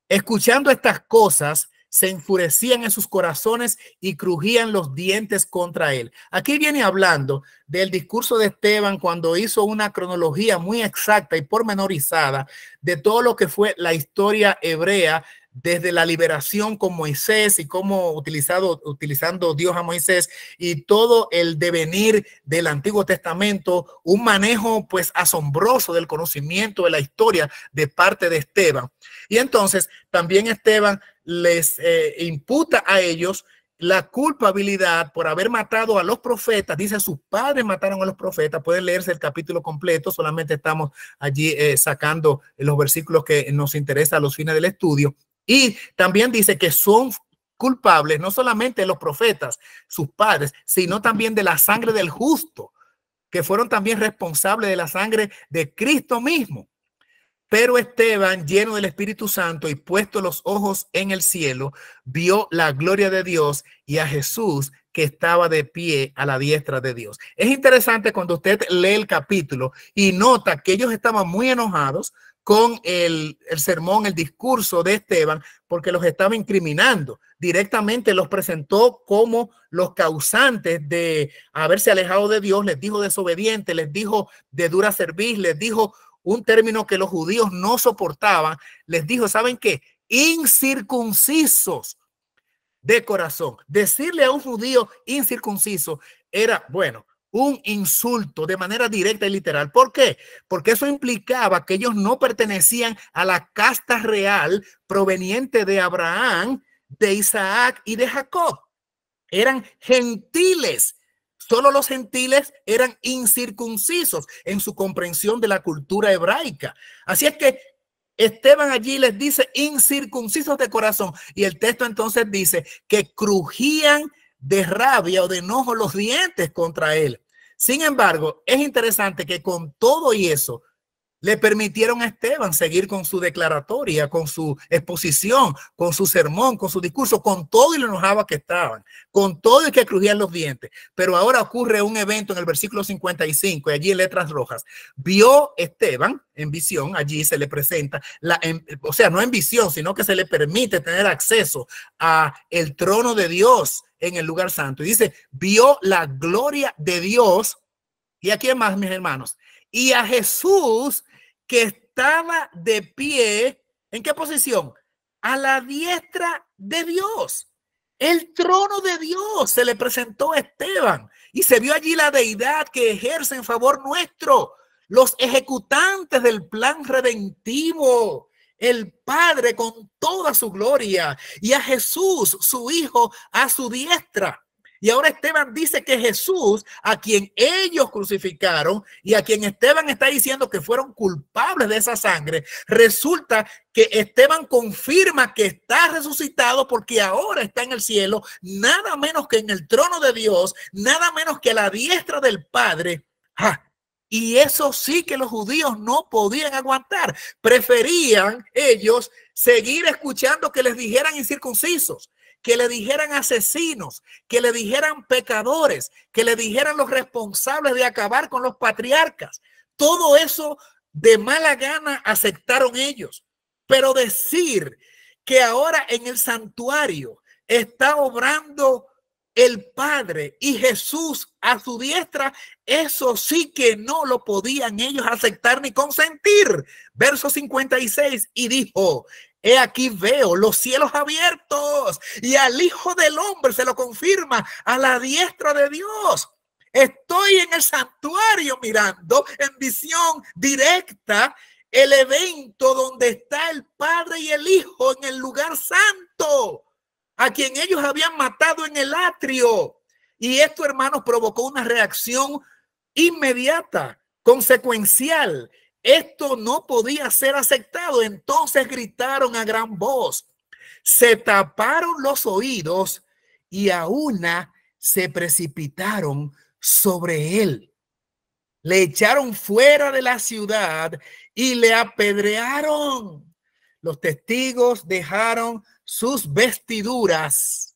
S1: escuchando estas cosas, se enfurecían en sus corazones y crujían los dientes contra él. Aquí viene hablando del discurso de Esteban cuando hizo una cronología muy exacta y pormenorizada de todo lo que fue la historia hebrea desde la liberación con Moisés y cómo utilizando Dios a Moisés y todo el devenir del Antiguo Testamento, un manejo pues asombroso del conocimiento de la historia de parte de Esteban. Y entonces también Esteban les imputa a ellos la culpabilidad por haber matado a los profetas. Dice, sus padres mataron a los profetas. Pueden leerse el capítulo completo. Solamente estamos allí sacando los versículos que nos interesan a los fines del estudio. Y también dice que son culpables no solamente los profetas, sus padres, sino también de la sangre del justo, que fueron también responsables de la sangre de Cristo mismo. Pero Esteban, lleno del Espíritu Santo y puesto los ojos en el cielo, vio la gloria de Dios y a Jesús que estaba de pie a la diestra de Dios. Es interesante cuando usted lee el capítulo y nota que ellos estaban muy enojados con el sermón, el discurso de Esteban, porque los estaba incriminando. Directamente los presentó como los causantes de haberse alejado de Dios, les dijo desobediente, les dijo de dura cerviz, les dijo un término que los judíos no soportaban, les dijo, ¿saben qué? Incircuncisos de corazón. Decirle a un judío incircunciso era, bueno, un insulto de manera directa y literal. ¿Por qué? Porque eso implicaba que ellos no pertenecían a la casta real proveniente de Abraham, de Isaac y de Jacob. Eran gentiles. Solo los gentiles eran incircuncisos en su comprensión de la cultura hebraica. Así es que Esteban allí les dice incircuncisos de corazón. Y el texto entonces dice que crujían de rabia o de enojo los dientes contra él. Sin embargo, es interesante que con todo y eso, le permitieron a Esteban seguir con su declaratoria, con su exposición, con su sermón, con su discurso, con todo y lo enojado que estaban, con todo y que crujían los dientes. Pero ahora ocurre un evento en el versículo 55 y allí en letras rojas. Vio Esteban en visión, allí se le presenta, o sea, no en visión, sino que se le permite tener acceso a el trono de Dios en el lugar santo. Y dice, vio la gloria de Dios. ¿Y a quién más, mis hermanos? Y a Jesús que estaba de pie, ¿en qué posición? A la diestra de Dios. El trono de Dios se le presentó a Esteban y se vio allí la deidad que ejerce en favor nuestro, los ejecutantes del plan redentivo, el Padre con toda su gloria y a Jesús, su Hijo, a su diestra. Y ahora Esteban dice que Jesús, a quien ellos crucificaron y a quien Esteban está diciendo que fueron culpables de esa sangre, resulta que Esteban confirma que está resucitado porque ahora está en el cielo, nada menos que en el trono de Dios, nada menos que a la diestra del Padre. Y eso sí que los judíos no podían aguantar. Preferían ellos seguir escuchando que les dijeran incircuncisos, que le dijeran asesinos, que le dijeran pecadores, que le dijeran los responsables de acabar con los patriarcas. Todo eso de mala gana aceptaron ellos. Pero decir que ahora en el santuario está obrando el Padre y Jesús a su diestra, eso sí que no lo podían ellos aceptar ni consentir. Verso 56, y dijo, he aquí veo los cielos abiertos y al Hijo del Hombre se lo confirma a la diestra de Dios. Estoy en el santuario mirando en visión directa el evento donde está el Padre y el Hijo en el lugar santo, a quien ellos habían matado en el atrio. Y esto, hermanos, provocó una reacción inmediata, consecuencial. Esto no podía ser aceptado. Entonces gritaron a gran voz, se taparon los oídos y a una se precipitaron sobre él. Le echaron fuera de la ciudad y le apedrearon. Los testigos dejaron sus vestiduras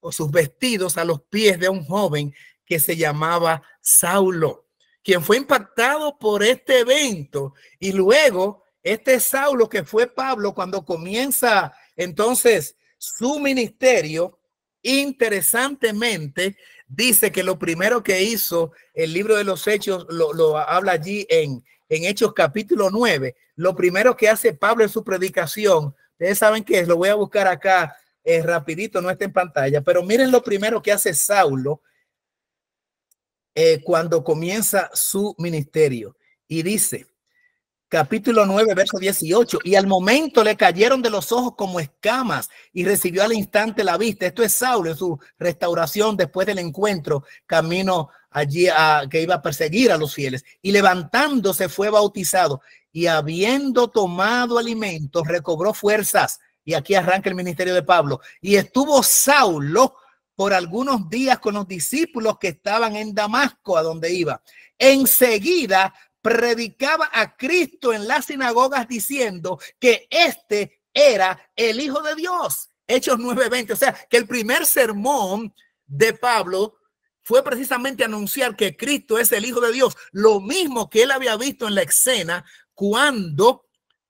S1: o sus vestidos a los pies de un joven que se llamaba Saulo, quien fue impactado por este evento. Y luego este Saulo, que fue Pablo, cuando comienza entonces su ministerio, interesantemente dice que lo primero que hizo el libro de los Hechos, lo habla allí en Hechos capítulo 9, lo primero que hace Pablo en su predicación, Ustedes saben qué es, lo voy a buscar acá rapidito, no está en pantalla, pero miren lo primero que hace Saulo cuando comienza su ministerio. Y dice, capítulo 9, verso 18, y al momento le cayeron de los ojos como escamas y recibió al instante la vista. Esto es Saulo en su restauración después del encuentro, camino allí que iba a perseguir a los fieles. Y levantándose fue bautizado y habiendo tomado alimentos recobró fuerzas. Y aquí arranca el ministerio de Pablo. Y estuvo Saulo por algunos días con los discípulos que estaban en Damasco, a donde iba. Enseguida predicaba a Cristo en las sinagogas diciendo que este era el Hijo de Dios. Hechos 9:20. O sea, que el primer sermón de Pablo fue precisamente anunciar que Cristo es el Hijo de Dios. Lo mismo que él había visto en la escena cuando,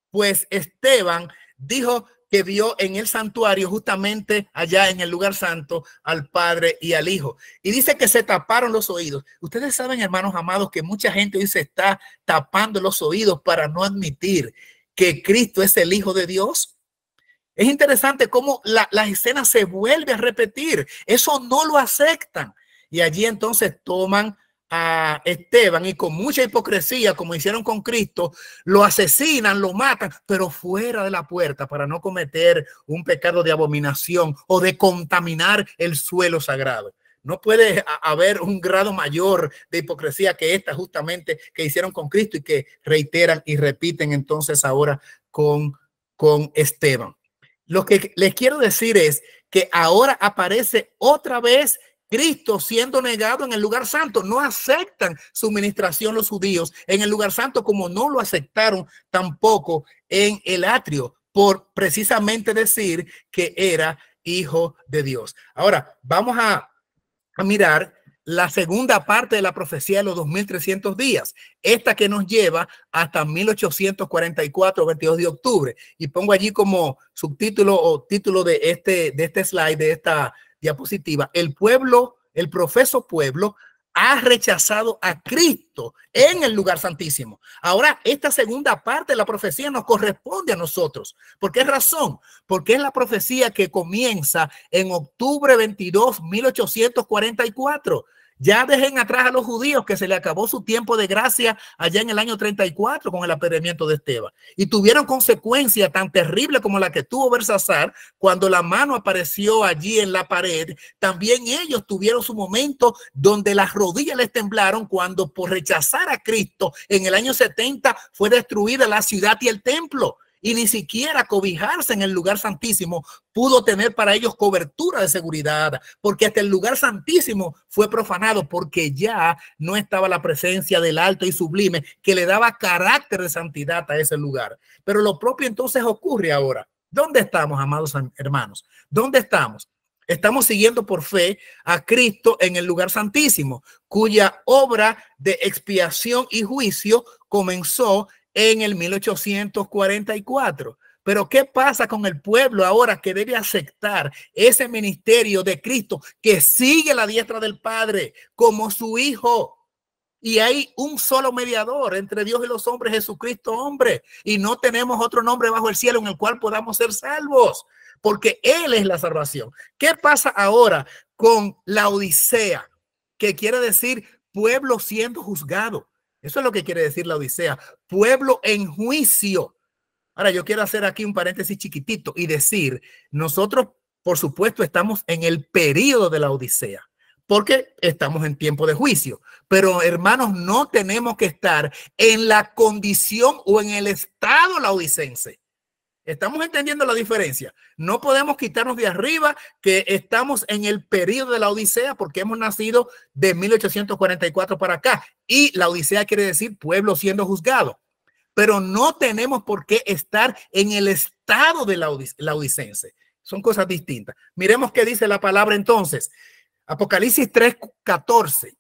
S1: pues, Esteban dijo que vio en el santuario, justamente allá en el lugar santo, al Padre y al Hijo. Y dice que se taparon los oídos. Ustedes saben, hermanos amados, que mucha gente hoy se está tapando los oídos para no admitir que Cristo es el Hijo de Dios. Es interesante cómo la escena se vuelve a repetir. Eso no lo aceptan. Y allí entonces toman a Esteban y con mucha hipocresía, como hicieron con Cristo, lo asesinan, lo matan, pero fuera de la puerta para no cometer un pecado de abominación o de contaminar el suelo sagrado. No puede haber un grado mayor de hipocresía que esta justamente que hicieron con Cristo y que reiteran y repiten entonces ahora con Esteban. Lo que les quiero decir es que ahora aparece otra vez Cristo siendo negado en el lugar santo. No aceptan su ministración los judíos en el lugar santo, como no lo aceptaron tampoco en el atrio, por precisamente decir que era Hijo de Dios. Ahora vamos a mirar la segunda parte de la profecía de los 2300 días, esta que nos lleva hasta 1844, 22 de octubre. Y pongo allí como subtítulo o título de este slide, de esta diapositiva: el pueblo, el profeso pueblo ha rechazado a Cristo en el lugar santísimo. Ahora, esta segunda parte de la profecía nos corresponde a nosotros. ¿Por qué razón? Porque es la profecía que comienza en octubre 22, 1844. Ya dejen atrás a los judíos, que se le acabó su tiempo de gracia allá en el año 34 con el apedreamiento de Esteban. Y tuvieron consecuencias tan terribles como la que tuvo Belsasar cuando la mano apareció allí en la pared. También ellos tuvieron su momento donde las rodillas les temblaron cuando, por rechazar a Cristo, en el año 70 fue destruida la ciudad y el templo. Y ni siquiera cobijarse en el lugar santísimo pudo tener para ellos cobertura de seguridad, porque hasta el lugar santísimo fue profanado, porque ya no estaba la presencia del alto y sublime que le daba carácter de santidad a ese lugar. Pero lo propio entonces ocurre ahora. ¿Dónde estamos, amados hermanos? ¿Dónde estamos? Estamos siguiendo por fe a Cristo en el lugar santísimo, cuya obra de expiación y juicio comenzó en el 1844. Pero ¿qué pasa con el pueblo ahora que debe aceptar ese ministerio de Cristo, que sigue la diestra del Padre como su Hijo? Y hay un solo mediador entre Dios y los hombres, Jesucristo hombre, y no tenemos otro nombre bajo el cielo en el cual podamos ser salvos, porque Él es la salvación. ¿Qué pasa ahora con la Odisea? Que quiere decir pueblo siendo juzgado. Eso es lo que quiere decir la Odisea, pueblo en juicio. Ahora yo quiero hacer aquí un paréntesis chiquitito y decir, nosotros por supuesto estamos en el periodo de la Odisea, porque estamos en tiempo de juicio. Pero hermanos, no tenemos que estar en la condición o en el estado laodicense. Estamos entendiendo la diferencia. No podemos quitarnos de arriba que estamos en el periodo de la Odisea, porque hemos nacido de 1844 para acá. Y la Odisea quiere decir pueblo siendo juzgado. Pero no tenemos por qué estar en el estado de la odicense. Son cosas distintas. Miremos qué dice la palabra entonces. Apocalipsis 3:14.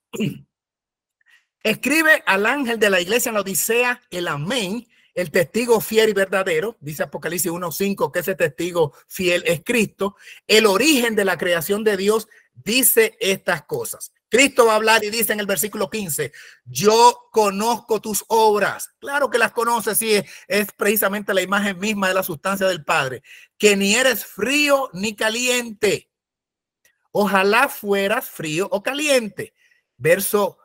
S1: Escribe al ángel de la iglesia en la Odisea el amén, el testigo fiel y verdadero. Dice Apocalipsis 1:5 que ese testigo fiel es Cristo. El origen de la creación de Dios dice estas cosas. Cristo va a hablar y dice en el versículo 15, yo conozco tus obras. Claro que las conoce, sí, es precisamente la imagen misma de la sustancia del Padre, que ni eres frío ni caliente. Ojalá fueras frío o caliente. Verso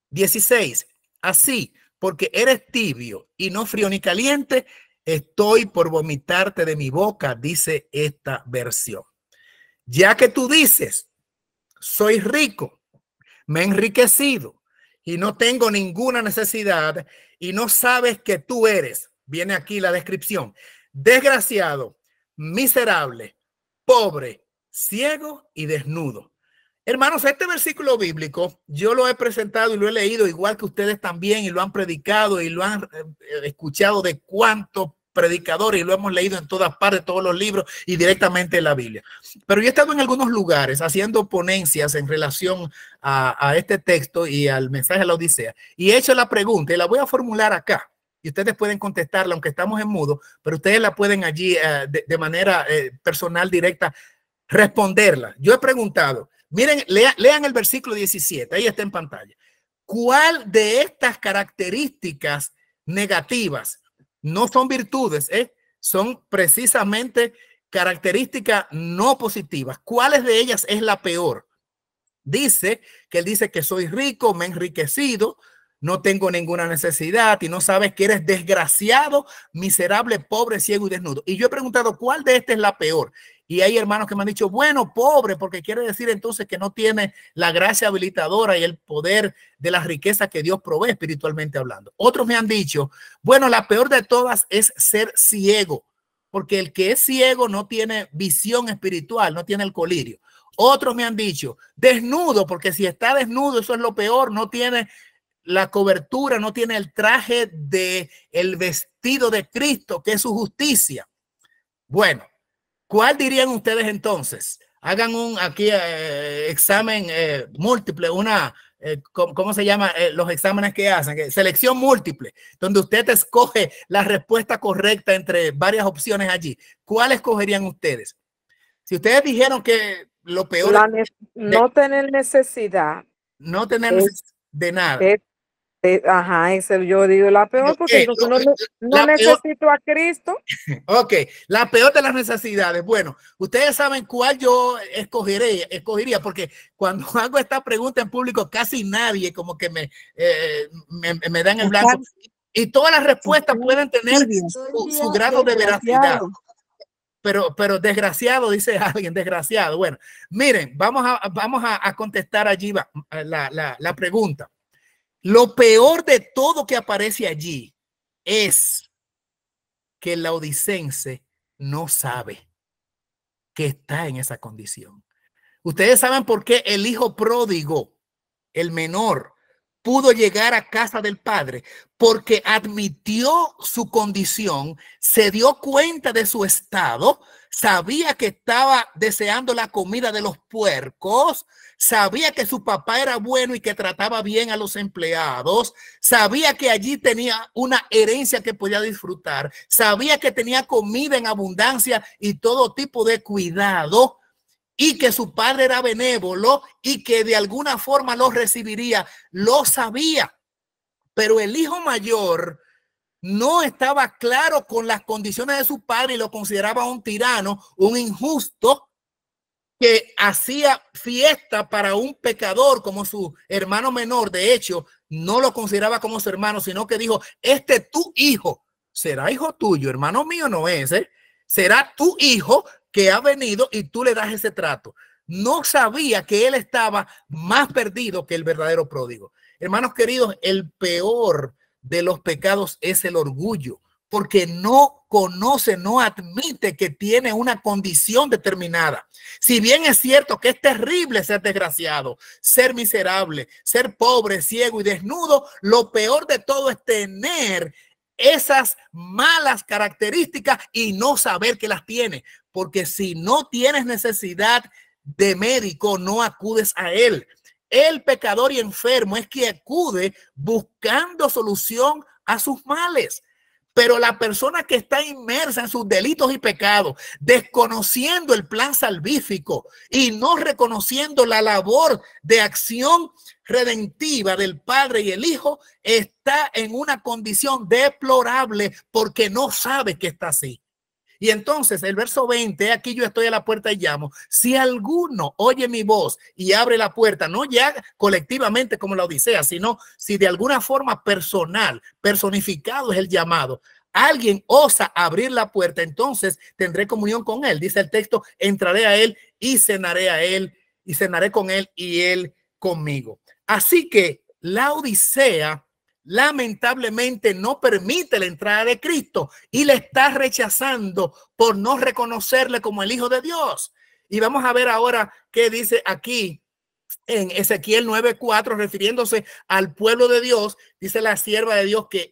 S1: 16, así, porque eres tibio y no frío ni caliente, estoy por vomitarte de mi boca, dice esta versión. Ya que tú dices, soy rico, me he enriquecido y no tengo ninguna necesidad y no sabes que tú eres, viene aquí la descripción, desgraciado, miserable, pobre, ciego y desnudo. Hermanos, este versículo bíblico yo lo he presentado y lo he leído igual que ustedes también y lo han predicado y lo han escuchado de cuántos predicadores y lo hemos leído en todas partes, todos los libros y directamente en la Biblia. Pero yo he estado en algunos lugares haciendo ponencias en relación a este texto y al mensaje de la Odisea y he hecho la pregunta y la voy a formular acá. Y ustedes pueden contestarla, aunque estamos en mudo, pero ustedes la pueden allí de manera personal, directa, responderla. Yo he preguntado, miren, lean el versículo 17, ahí está en pantalla. ¿Cuál de estas características negativas no son virtudes, son precisamente características no positivas? ¿Cuáles de ellas es la peor? Dice que él dice que soy rico, me he enriquecido, no tengo ninguna necesidad y no sabes que eres desgraciado, miserable, pobre, ciego y desnudo. Y yo he preguntado, ¿cuál de estas es la peor? Y hay hermanos que me han dicho, bueno, pobre, porque quiere decir entonces que no tiene la gracia habilitadora y el poder de la riqueza que Dios provee espiritualmente hablando. Otros me han dicho, bueno, la peor de todas es ser ciego, porque el que es ciego no tiene visión espiritual, no tiene el colirio. Otros me han dicho, desnudo, porque si está desnudo, eso es lo peor, no tiene la cobertura, no tiene el traje de el vestido de Cristo, que es su justicia. Bueno, ¿cuál dirían ustedes entonces? Hagan un aquí examen múltiple, ¿cómo se llama? Los exámenes que hacen, selección múltiple, donde usted escoge la respuesta correcta entre varias opciones allí. ¿Cuál escogerían ustedes? Si ustedes dijeron que lo peor es
S2: no tener necesidad,
S1: no tener necesidad de nada.
S2: Ajá, eso yo digo la peor, porque no necesito a Cristo.
S1: Ok, la peor de las necesidades. Bueno, ustedes saben cuál yo escogería, porque cuando hago esta pregunta en público, casi nadie como que me dan el blanco. Y todas las respuestas pueden tener su grado de veracidad. Pero desgraciado, dice alguien, desgraciado. Bueno, miren, vamos a contestar allí la pregunta. Lo peor de todo que aparece allí es que el laodicense no sabe que está en esa condición. Ustedes saben por qué el hijo pródigo, el menor, pudo llegar a casa del padre, porque admitió su condición, se dio cuenta de su estado, sabía que estaba deseando la comida de los puercos, sabía que su papá era bueno y que trataba bien a los empleados, sabía que allí tenía una herencia que podía disfrutar, sabía que tenía comida en abundancia y todo tipo de cuidado, y que su padre era benévolo y que de alguna forma lo recibiría, lo sabía. Pero el hijo mayor no estaba claro con las condiciones de su padre y lo consideraba un tirano, un injusto, que hacía fiesta para un pecador como su hermano menor. De hecho, no lo consideraba como su hermano, sino que dijo, este tu hijo, será hijo tuyo, hermano mío no es, será tu hijo que ha venido y tú le das ese trato. No sabía que él estaba más perdido que el verdadero pródigo. Hermanos queridos, el peor de los pecados es el orgullo, porque no conoce, no admite que tiene una condición determinada. Si bien es cierto que es terrible ser desgraciado, ser miserable, ser pobre, ciego y desnudo, lo peor de todo es tener esas malas características y no saber que las tiene, porque si no tienes necesidad de médico, no acudes a él. El pecador y enfermo es que acude buscando solución a sus males. Pero la persona que está inmersa en sus delitos y pecados, desconociendo el plan salvífico y no reconociendo la labor de acción redentiva del Padre y el Hijo, está en una condición deplorable porque no sabe que está así. Y entonces el verso 20, aquí yo estoy a la puerta y llamo. Si alguno oye mi voz y abre la puerta, no ya colectivamente como la Odisea, sino si de alguna forma personal, personificado es el llamado, alguien osa abrir la puerta, entonces tendré comunión con él. Dice el texto, entraré a él y cenaré a él y cenaré con él y él conmigo. Así que la Odisea lamentablemente no permite la entrada de Cristo y le está rechazando por no reconocerle como el Hijo de Dios. Y vamos a ver ahora qué dice aquí en Ezequiel 9:4, refiriéndose al pueblo de Dios. Dice la sierva de Dios que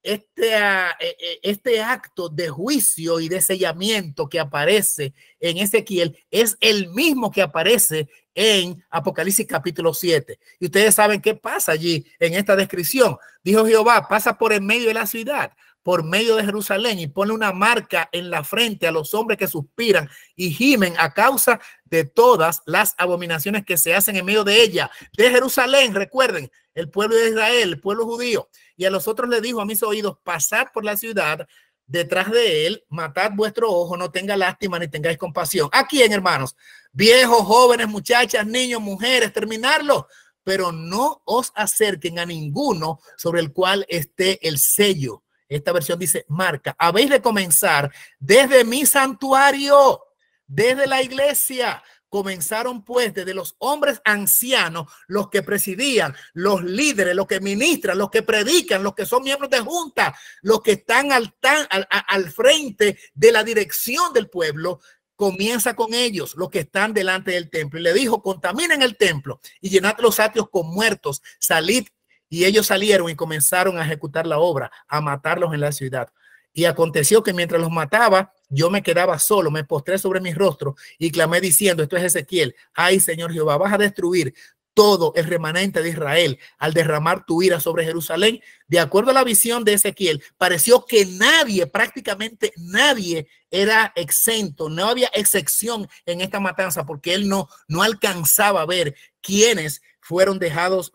S1: este acto de juicio y de sellamiento que aparece en Ezequiel es el mismo que aparece en Apocalipsis capítulo 7. Y ustedes saben qué pasa allí en esta descripción. Dijo Jehová, pasa por en medio de la ciudad, por medio de Jerusalén, y pone una marca en la frente a los hombres que suspiran y gimen a causa de todas las abominaciones que se hacen en medio de ella. De Jerusalén, recuerden, el pueblo de Israel, el pueblo judío. Y a los otros les dijo a mis oídos, pasad por la ciudad detrás de él, matad vuestro ojo, no tenga lástima ni tengáis compasión. ¿A quién, hermanos? Viejos, jóvenes, muchachas, niños, mujeres, terminarlo. Pero no os acerquen a ninguno sobre el cual esté el sello. Esta versión dice marca. Habéis de comenzar desde mi santuario, desde la iglesia. Comenzaron pues desde los hombres ancianos, los que presidían, los líderes, los que ministran, los que predican, los que son miembros de junta, los que están al frente de la dirección del pueblo. Comienza con ellos, los que están delante del templo. Y le dijo, contaminen el templo y llenad los atrios con muertos, salid. Y ellos salieron y comenzaron a ejecutar la obra, a matarlos en la ciudad. Y aconteció que mientras los mataba, yo me quedaba solo, me postré sobre mi rostro y clamé diciendo, esto es Ezequiel, ay Señor Jehová, vas a destruir todo el remanente de Israel al derramar tu ira sobre Jerusalén. De acuerdo a la visión de Ezequiel, pareció que nadie, prácticamente nadie era exento, no había excepción en esta matanza porque él no alcanzaba a ver quiénes fueron dejados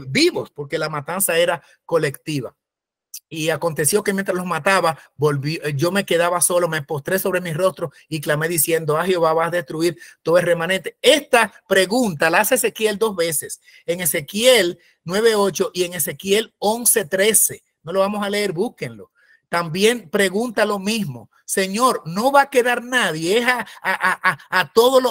S1: vivos, porque la matanza era colectiva. Y aconteció que mientras los mataba, yo me quedaba solo, me postré sobre mi rostro y clamé diciendo, a Jehová, vas a destruir todo el remanente. Esta pregunta la hace Ezequiel dos veces, en Ezequiel 9:8 y en Ezequiel 11:13. No lo vamos a leer, búsquenlo. También pregunta lo mismo. Señor, no va a quedar nadie, es a todos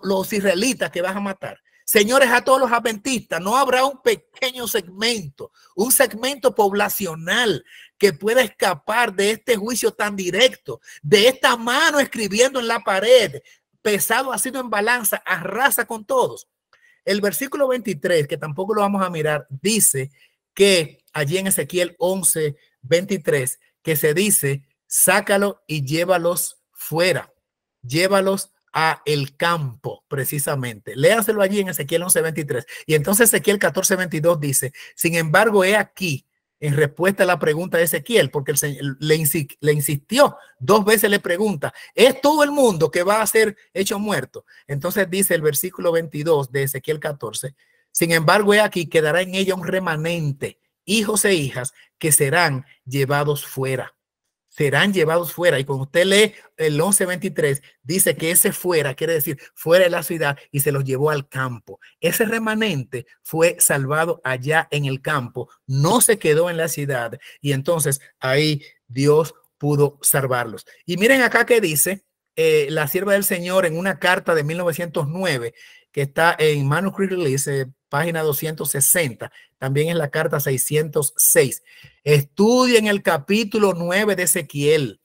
S1: los israelitas que vas a matar. Señores, a todos los adventistas, no habrá un pequeño segmento, un segmento poblacional que pueda escapar de este juicio tan directo, de esta mano escribiendo en la pared, pesado ha sido en balanza, arrasa con todos. El versículo 23, que tampoco lo vamos a mirar, dice que allí en Ezequiel 11:23, que se dice, sácalo y llévalos fuera, llévalos a el campo, precisamente. Léanselo allí en Ezequiel 11:23. Y entonces Ezequiel 14:22 dice, sin embargo, he aquí, en respuesta a la pregunta de Ezequiel, porque el Señor le insistió, dos veces le pregunta, ¿es todo el mundo que va a ser hecho muerto? Entonces dice el versículo 22 de Ezequiel 14, sin embargo, he aquí, quedará en ella un remanente, hijos e hijas, que serán llevados fuera. Serán llevados fuera. Y cuando usted lee el 11:23, dice que ese fuera quiere decir fuera de la ciudad y se los llevó al campo. Ese remanente fue salvado allá en el campo, no se quedó en la ciudad y entonces ahí Dios pudo salvarlos. Y miren acá que dice la sierva del Señor en una carta de 1909 que está en Manuscript Release, página 260, también en la carta 606. Estudien el capítulo 9 de Ezequiel.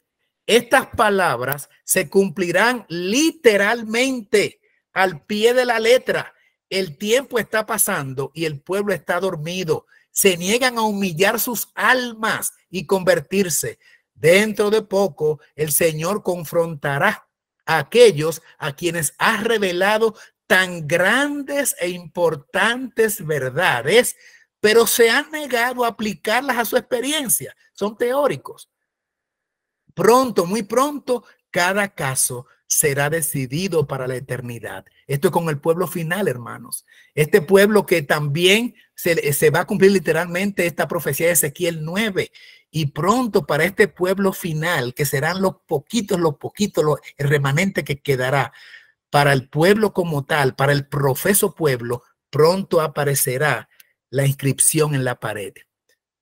S1: Estas palabras se cumplirán literalmente al pie de la letra. El tiempo está pasando y el pueblo está dormido. Se niegan a humillar sus almas y convertirse. Dentro de poco, el Señor confrontará a aquellos a quienes ha revelado tan grandes e importantes verdades pero se han negado a aplicarlas a su experiencia. Son teóricos. Pronto, muy pronto, cada caso será decidido para la eternidad. Esto es con el pueblo final, hermanos. Este pueblo que también se va a cumplir literalmente esta profecía de Ezequiel 9. Y pronto para este pueblo final, que serán los poquitos, el remanente que quedará, para el pueblo como tal, para el profeso pueblo, pronto aparecerá la inscripción en la pared.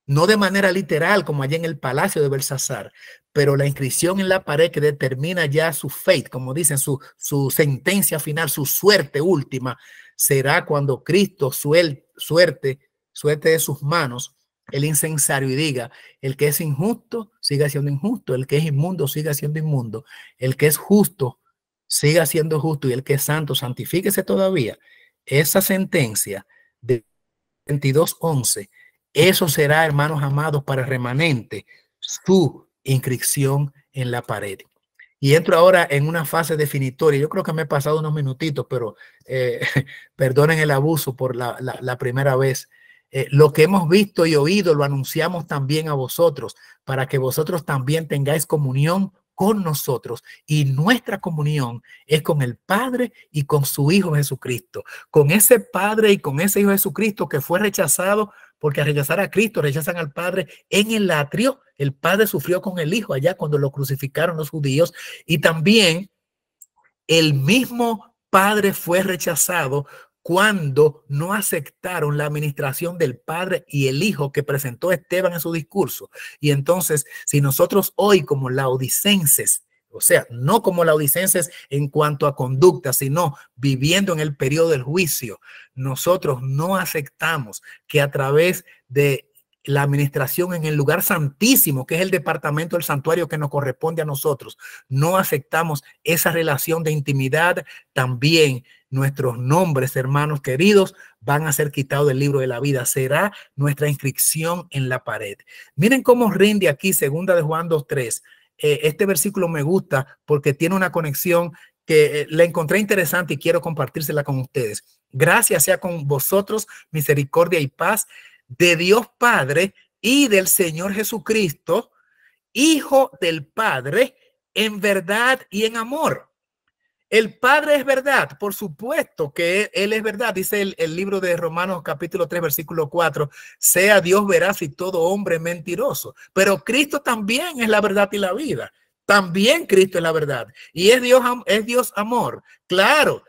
S1: No de manera literal como allá en el palacio de Belsasar, pero la inscripción en la pared que determina ya su fate, como dicen, su sentencia final, su suerte última, será cuando Cristo suerte de sus manos el incensario y diga: el que es injusto siga siendo injusto, el que es inmundo siga siendo inmundo, el que es justo siga siendo justo, y el que es santo santifíquese todavía. Esa sentencia de 22:11, eso será, hermanos amados, para el remanente, su inscripción en la pared. Y entro ahora en una fase definitoria. Yo creo que me he pasado unos minutitos, pero perdonen el abuso por la primera vez. Lo que hemos visto y oído lo anunciamos también a vosotros, para que vosotros también tengáis comunión con nosotros, y nuestra comunión es con el Padre y con su Hijo Jesucristo, con ese Padre y con ese Hijo Jesucristo que fue rechazado, porque al rechazar a Cristo rechazan al Padre en el atrio. El Padre sufrió con el Hijo allá cuando lo crucificaron los judíos, y también el mismo Padre fue rechazado cuando no aceptaron la administración del Padre y el Hijo que presentó Esteban en su discurso. Y entonces, si nosotros hoy, como laodicenses, o sea, no como laodicenses en cuanto a conducta, sino viviendo en el periodo del juicio, nosotros no aceptamos que a través de la administración en el lugar santísimo, que es el departamento del santuario que nos corresponde a nosotros, no aceptamos esa relación de intimidad, también nuestros nombres, hermanos queridos, van a ser quitados del libro de la vida. Será nuestra inscripción en la pared. Miren cómo rinde aquí 2 de Juan 2:3. Este versículo me gusta porque tiene una conexión que la encontré interesante y quiero compartírsela con ustedes. Gracias sea con vosotros, misericordia y paz de Dios Padre y del Señor Jesucristo, Hijo del Padre, en verdad y en amor. El Padre es verdad, por supuesto que Él es verdad. Dice el libro de Romanos capítulo 3 versículo 4, sea Dios veraz y todo hombre mentiroso. Pero Cristo también es la verdad y la vida. También Cristo es la verdad. Y es Dios amor. Claro,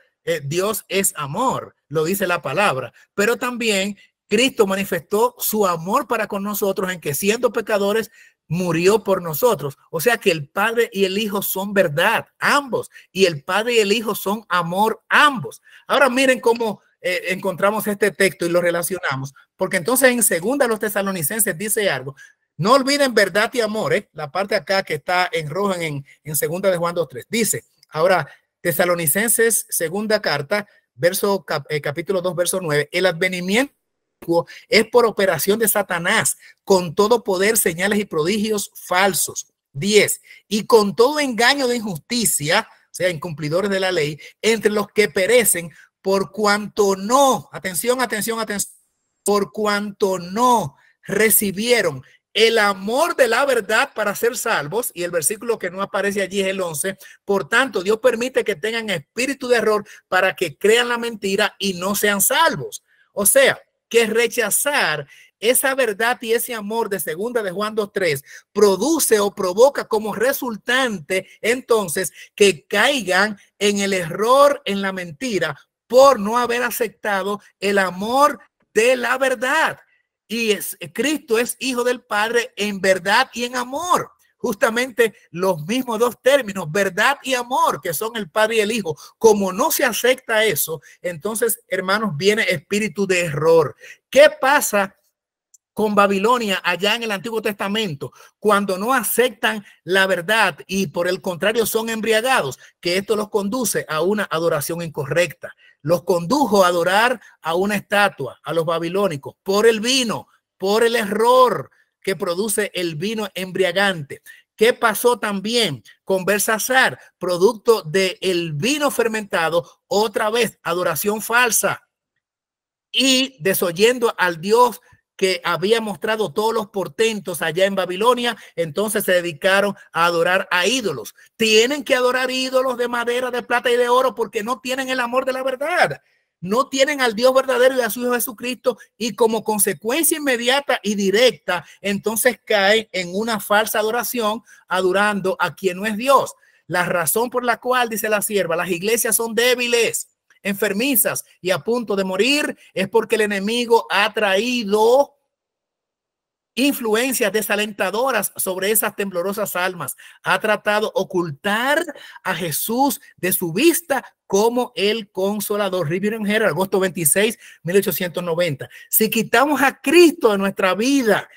S1: Dios es amor, lo dice la palabra. Pero también Cristo manifestó su amor para con nosotros en que, siendo pecadores, murió por nosotros. O sea que el Padre y el Hijo son verdad, ambos. Y el Padre y el Hijo son amor, ambos. Ahora miren cómo encontramos este texto y lo relacionamos. Porque entonces en segunda los Tesalonicenses dice algo. No olviden verdad y amor, la parte acá que está en rojo en segunda de Juan 2:3. Dice, ahora, Tesalonicenses, segunda carta, capítulo 2, verso 9. El advenimiento es por operación de Satanás, con todo poder, señales y prodigios falsos. 10. Y con todo engaño de injusticia, o sea, incumplidores de la ley, entre los que perecen, por cuanto no, atención, por cuanto no recibieron el amor de la verdad para ser salvos. Y el versículo que no aparece allí es el 11. Por tanto, Dios permite que tengan espíritu de error para que crean la mentira y no sean salvos. O sea, que rechazar esa verdad y ese amor de segunda de Juan 2:3 produce o provoca como resultante entonces que caigan en el error, en la mentira, por no haber aceptado el amor de la verdad. Y Cristo es Hijo del Padre en verdad y en amor. Justamente los mismos dos términos, verdad y amor, que son el Padre y el Hijo. Como no se acepta eso, entonces, hermanos, viene espíritu de error. ¿Qué pasa con Babilonia allá en el Antiguo Testamento cuando no aceptan la verdad y por el contrario son embriagados? Que esto los conduce a una adoración incorrecta. Los condujo a adorar a una estatua, a los babilónicos, por el vino, por el error que produce el vino embriagante. ¿Qué pasó también con Belsasar? Producto del vino fermentado, otra vez adoración falsa y desoyendo al Dios que había mostrado todos los portentos allá en Babilonia, entonces se dedicaron a adorar a ídolos. Tienen que adorar ídolos de madera, de plata y de oro porque no tienen el amor de la verdad. No tienen al Dios verdadero y a su Hijo Jesucristo, y como consecuencia inmediata y directa, entonces caen en una falsa adoración, adorando a quien no es Dios. La razón por la cual, dice la sierva, las iglesias son débiles, enfermizas y a punto de morir es porque el enemigo ha traído influencias desalentadoras sobre esas temblorosas almas. Ha tratado ocultar a Jesús de su vista como el Consolador. Riviera Herald, agosto 26, 1890. Si quitamos a Cristo de nuestra vida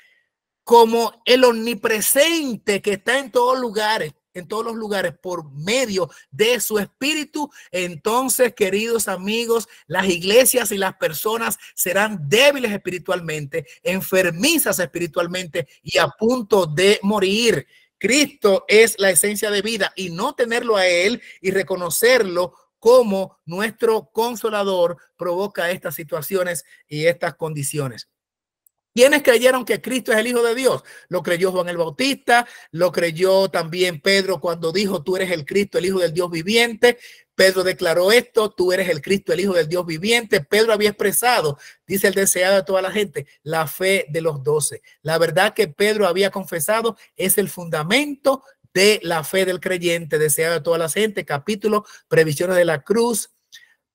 S1: como el omnipresente que está en todos los lugares por medio de su espíritu, entonces, queridos amigos, las iglesias y las personas serán débiles espiritualmente, enfermizas espiritualmente y a punto de morir. Cristo es la esencia de vida, y no tenerlo a él y reconocerlo como nuestro consolador provoca estas situaciones y estas condiciones. ¿Quiénes creyeron que Cristo es el Hijo de Dios? Lo creyó Juan el Bautista, lo creyó también Pedro cuando dijo: tú eres el Cristo, el Hijo del Dios viviente. Pedro declaró esto: tú eres el Cristo, el Hijo del Dios viviente. Pedro había expresado, dice el deseado de toda la gente, la fe de los 12. La verdad que Pedro había confesado es el fundamento de la fe del creyente, deseado de toda la gente. Capítulo Previsiones de la Cruz,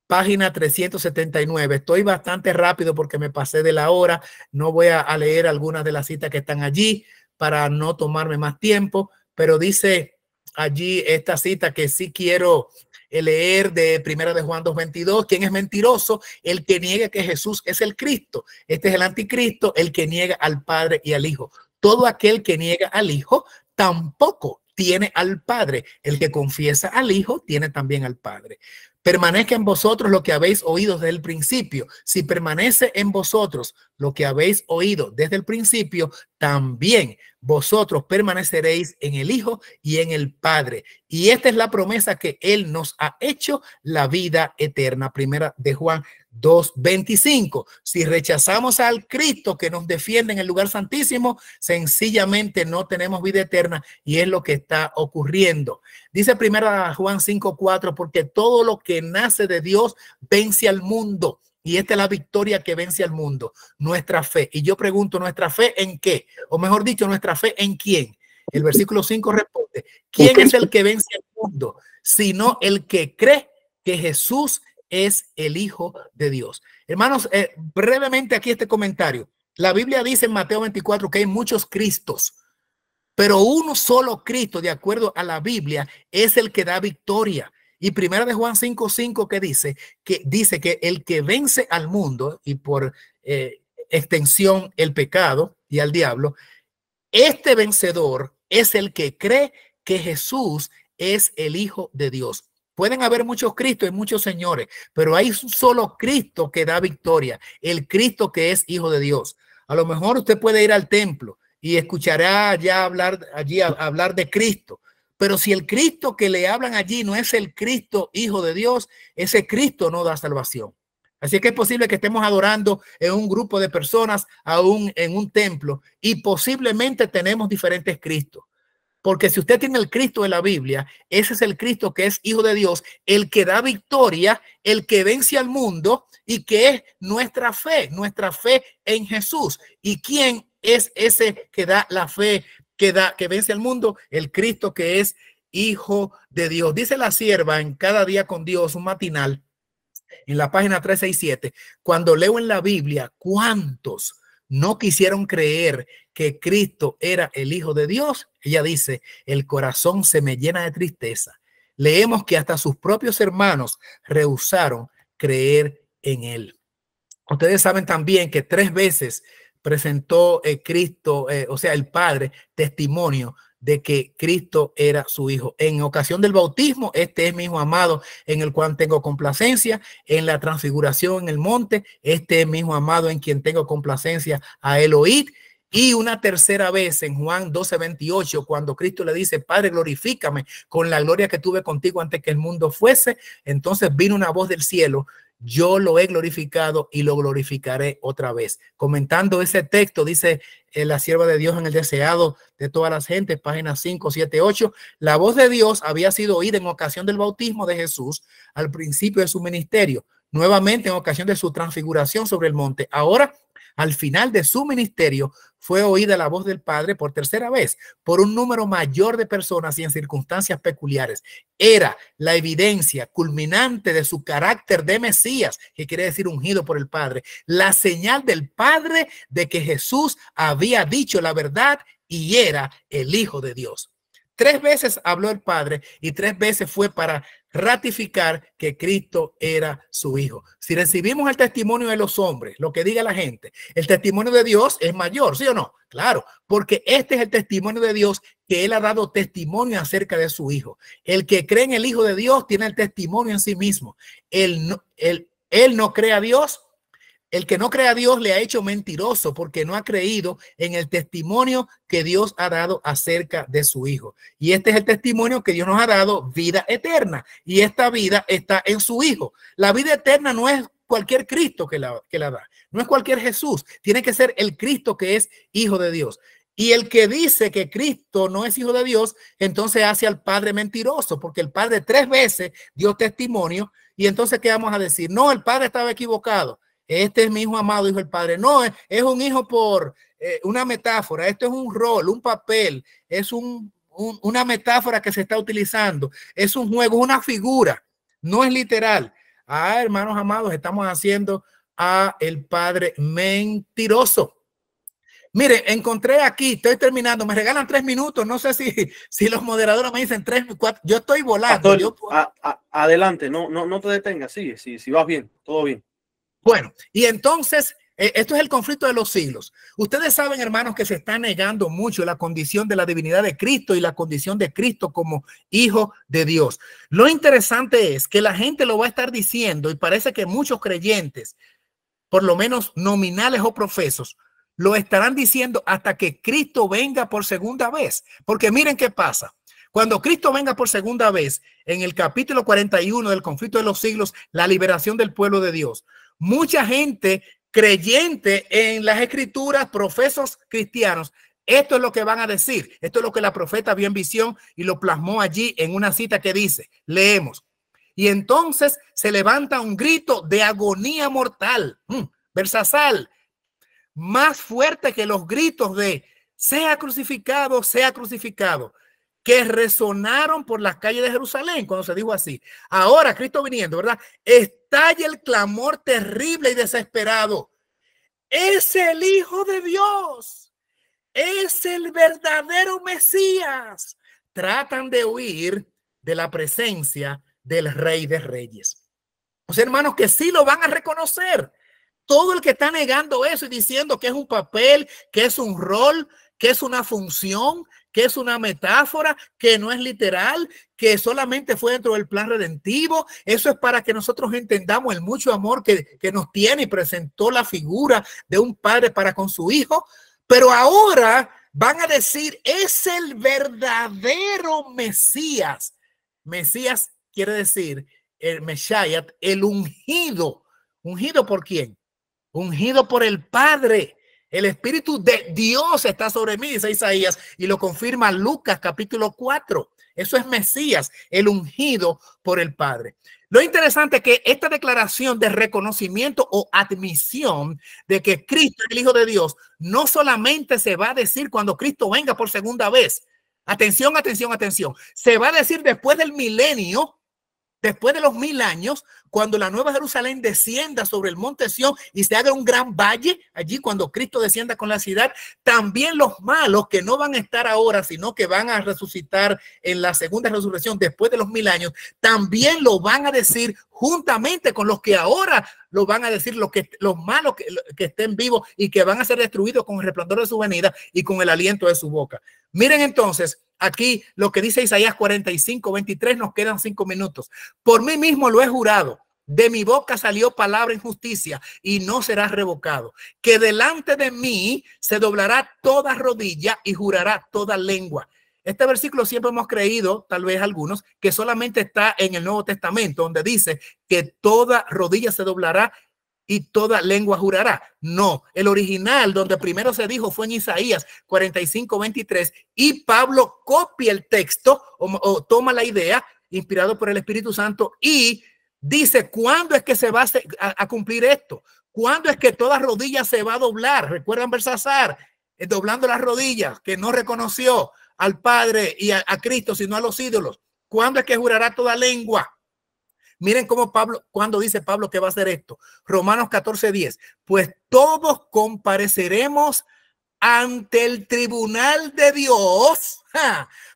S1: página 379. Estoy bastante rápido porque me pasé de la hora. No voy a leer algunas de las citas que están allí para no tomarme más tiempo, pero dice allí esta cita que sí quiero leer, de Primera de Juan 2:22. ¿Quién es mentiroso? El que niega que Jesús es el Cristo. Este es el anticristo, el que niega al Padre y al Hijo. Todo aquel que niega al Hijo tampoco tiene al Padre. El que confiesa al Hijo tiene también al Padre. Permanezca en vosotros lo que habéis oído desde el principio. Si permanece en vosotros lo que habéis oído desde el principio, también vosotros permaneceréis en el Hijo y en el Padre. Y esta es la promesa que Él nos ha hecho, la vida eterna. Primera de Juan 2:25. Si rechazamos al Cristo que nos defiende en el lugar santísimo, sencillamente no tenemos vida eterna, y es lo que está ocurriendo. Dice Primera Juan 5:4, porque todo lo que nace de Dios vence al mundo. Y esta es la victoria que vence al mundo, nuestra fe. Y yo pregunto, ¿nuestra fe en qué? O mejor dicho, ¿nuestra fe en quién? El versículo 5 responde: ¿quién es el que vence al mundo? Sino el que cree que Jesús es el Hijo de Dios. Hermanos, brevemente aquí este comentario. La Biblia dice en Mateo 24 que hay muchos Cristos, pero uno solo Cristo, de acuerdo a la Biblia, es el que da victoria. Y Primera de Juan 5:5 que dice que el que vence al mundo y por extensión el pecado y al diablo, este vencedor es el que cree que Jesús es el Hijo de Dios. Pueden haber muchos Cristos y muchos señores, pero hay un solo Cristo que da victoria, el Cristo que es Hijo de Dios. A lo mejor usted puede ir al templo y escuchará ya hablar de Cristo, pero si el Cristo que le hablan allí no es el Cristo Hijo de Dios, ese Cristo no da salvación. Así que es posible que estemos adorando en un grupo de personas, aún en un templo, y posiblemente tenemos diferentes Cristos. Porque si usted tiene el Cristo de la Biblia, ese es el Cristo que es Hijo de Dios, el que da victoria, el que vence al mundo, y que es nuestra fe en Jesús. ¿Y quién es ese que da la fe, que vence al mundo? El Cristo que es Hijo de Dios. Dice la sierva en Cada Día con Dios, un matinal, en la página 367, cuando leo en la Biblia cuántos no quisieron creer que Cristo era el Hijo de Dios, ella dice: el corazón se me llena de tristeza. Leemos que hasta sus propios hermanos rehusaron creer en él. Ustedes saben también que 3 veces presentó Cristo, o sea, el Padre, testimonio de que Cristo era su Hijo. En ocasión del bautismo: este es mi Hijo amado en el cual tengo complacencia. En la transfiguración en el monte: este es mi Hijo amado en quien tengo complacencia, a él oíd. Y una tercera vez en Juan 12:28, cuando Cristo le dice: Padre, glorifícame con la gloria que tuve contigo antes que el mundo fuese. Entonces vino una voz del cielo yo lo he glorificado y lo glorificaré otra vez. Comentando ese texto, dice la sierva de Dios en el deseado de todas las gentes, páginas 5, 7, 8, la voz de Dios había sido oída en ocasión del bautismo de Jesús al principio de su ministerio, nuevamente en ocasión de su transfiguración sobre el monte. Ahora, al final de su ministerio, fue oída la voz del Padre por tercera vez, por un número mayor de personas y en circunstancias peculiares. Era la evidencia culminante de su carácter de Mesías, que quiere decir ungido por el Padre, la señal del Padre de que Jesús había dicho la verdad y era el Hijo de Dios. 3 veces habló el Padre y 3 veces fue para ratificar que Cristo era su Hijo. Si recibimos el testimonio de los hombres, lo que diga la gente, el testimonio de Dios es mayor, ¿sí o no? Claro, porque este es el testimonio de Dios, que Él ha dado testimonio acerca de su Hijo. El que cree en el Hijo de Dios tiene el testimonio en sí mismo. Él no cree a Dios. El que no cree a Dios le ha hecho mentiroso porque no ha creído en el testimonio que Dios ha dado acerca de su Hijo. Y este es el testimonio que Dios nos ha dado, vida eterna. Y esta vida está en su Hijo. La vida eterna no es cualquier Cristo que la da. No es cualquier Jesús. Tiene que ser el Cristo que es Hijo de Dios. Y el que dice que Cristo no es Hijo de Dios, entonces hace al Padre mentiroso, porque el Padre 3 veces dio testimonio. Y entonces, ¿qué vamos a decir? No, el Padre estaba equivocado. Este es mi hijo amado, dijo el Padre. No, es un hijo por una metáfora. Esto es un rol, un papel. Es una metáfora que se está utilizando. Es un juego, una figura. No es literal. Ah, hermanos amados, estamos haciendo a el Padre mentiroso. Mire, encontré aquí, estoy terminando, me regalan 3 minutos. No sé si los moderadores me dicen 3, 4. Yo estoy volando.
S3: Pastor, adelante, no te detengas. Sigue, si vas bien, todo bien.
S1: Bueno, y entonces, esto es el conflicto de los siglos. Ustedes saben, hermanos, que se está negando mucho la condición de la divinidad de Cristo y la condición de Cristo como Hijo de Dios. Lo interesante es que la gente lo va a estar diciendo y parece que muchos creyentes, por lo menos nominales o profesos, lo estarán diciendo hasta que Cristo venga por segunda vez. Porque miren qué pasa. Cuando Cristo venga por segunda vez, en el capítulo 41 del conflicto de los siglos, la liberación del pueblo de Dios, mucha gente creyente en las escrituras, profesos cristianos, esto es lo que van a decir. Esto es lo que la profeta vio en visión y lo plasmó allí en una cita que dice, leemos. Y entonces se levanta un grito de agonía mortal, versasal, más fuerte que los gritos de sea crucificado, que resonaron por las calles de Jerusalén cuando se dijo así. Ahora Cristo viniendo, ¿verdad? Estalla el clamor terrible y desesperado. Es el Hijo de Dios. Es el verdadero Mesías. Tratan de huir de la presencia del Rey de Reyes. Los hermanos que sí lo van a reconocer. Todo el que está negando eso y diciendo que es un papel, que es un rol, que es una función, que es una metáfora, que no es literal, que solamente fue dentro del plan redentivo. Eso es para que nosotros entendamos el mucho amor que nos tiene y presentó la figura de un padre para con su hijo. Pero ahora van a decir, es el verdadero Mesías. Mesías quiere decir el Mesías, el ungido. ¿Ungido por quién? Ungido por el Padre. El Espíritu de Dios está sobre mí, dice Isaías, y lo confirma Lucas capítulo 4. Eso es Mesías, el ungido por el Padre. Lo interesante es que esta declaración de reconocimiento o admisión de que Cristo es el Hijo de Dios no solamente se va a decir cuando Cristo venga por segunda vez. Atención, atención, atención. Se va a decir después del milenio, después de los 1000 años, cuando la Nueva Jerusalén descienda sobre el monte Sión y se haga un gran valle, allí cuando Cristo descienda con la ciudad, también los malos que no van a estar ahora, sino que van a resucitar en la segunda resurrección después de los 1000 años, también lo van a decir juntamente con los que ahora lo van a decir, los malos que estén vivos y que van a ser destruidos con el resplandor de su venida y con el aliento de su boca. Miren entonces aquí lo que dice Isaías 45:23, nos quedan 5 minutos. Por mí mismo lo he jurado, de mi boca salió palabra en justicia y no será revocado, que delante de mí se doblará toda rodilla y jurará toda lengua. Este versículo siempre hemos creído, tal vez algunos, que solamente está en el Nuevo Testamento, donde dice que toda rodilla se doblará y toda lengua jurará. No, el original donde primero se dijo fue en Isaías 45:23, y Pablo copia el texto o toma la idea inspirado por el Espíritu Santo y dice cuándo es que se va a cumplir esto, cuándo es que toda rodilla se va a doblar. Recuerdan Belsasar, doblando las rodillas, que no reconoció al Padre y a Cristo, sino a los ídolos. ¿Cuándo es que jurará toda lengua? Miren cómo Pablo, cuando dice Pablo que va a hacer esto. Romanos 14:10. Pues todos compareceremos ante el tribunal de Dios,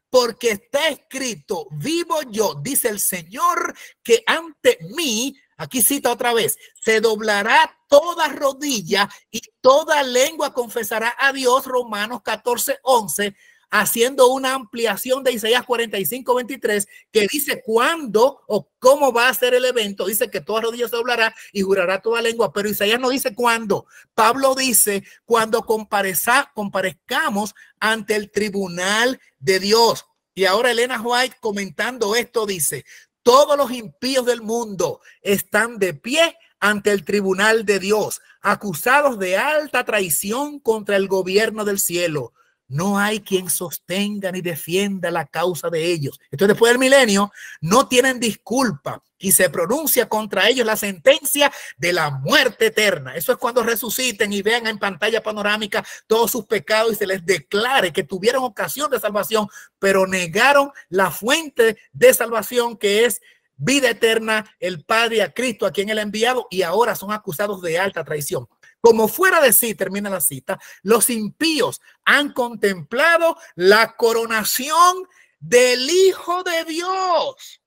S1: porque está escrito: vivo yo, dice el Señor, que ante mí, aquí cita otra vez, se doblará toda rodilla y toda lengua confesará a Dios. Romanos 14:11. Haciendo una ampliación de Isaías 45:23, que dice cuándo o cómo va a ser el evento. Dice que toda rodilla se doblará y jurará toda lengua, pero Isaías no dice cuándo. Pablo dice cuando comparezcamos ante el tribunal de Dios. Y ahora Elena White, comentando esto, dice: todos los impíos del mundo están de pie ante el tribunal de Dios, acusados de alta traición contra el gobierno del cielo. No hay quien sostenga ni defienda la causa de ellos. Entonces, después del milenio, no tienen disculpa y se pronuncia contra ellos la sentencia de la muerte eterna. Eso es cuando resuciten y vean en pantalla panorámica todos sus pecados y se les declare que tuvieron ocasión de salvación, pero negaron la fuente de salvación, que es vida eterna, el Padre, a Cristo, a quien él ha enviado, y ahora son acusados de alta traición. Como fuera de sí, termina la cita, los impíos han contemplado la coronación del Hijo de Dios.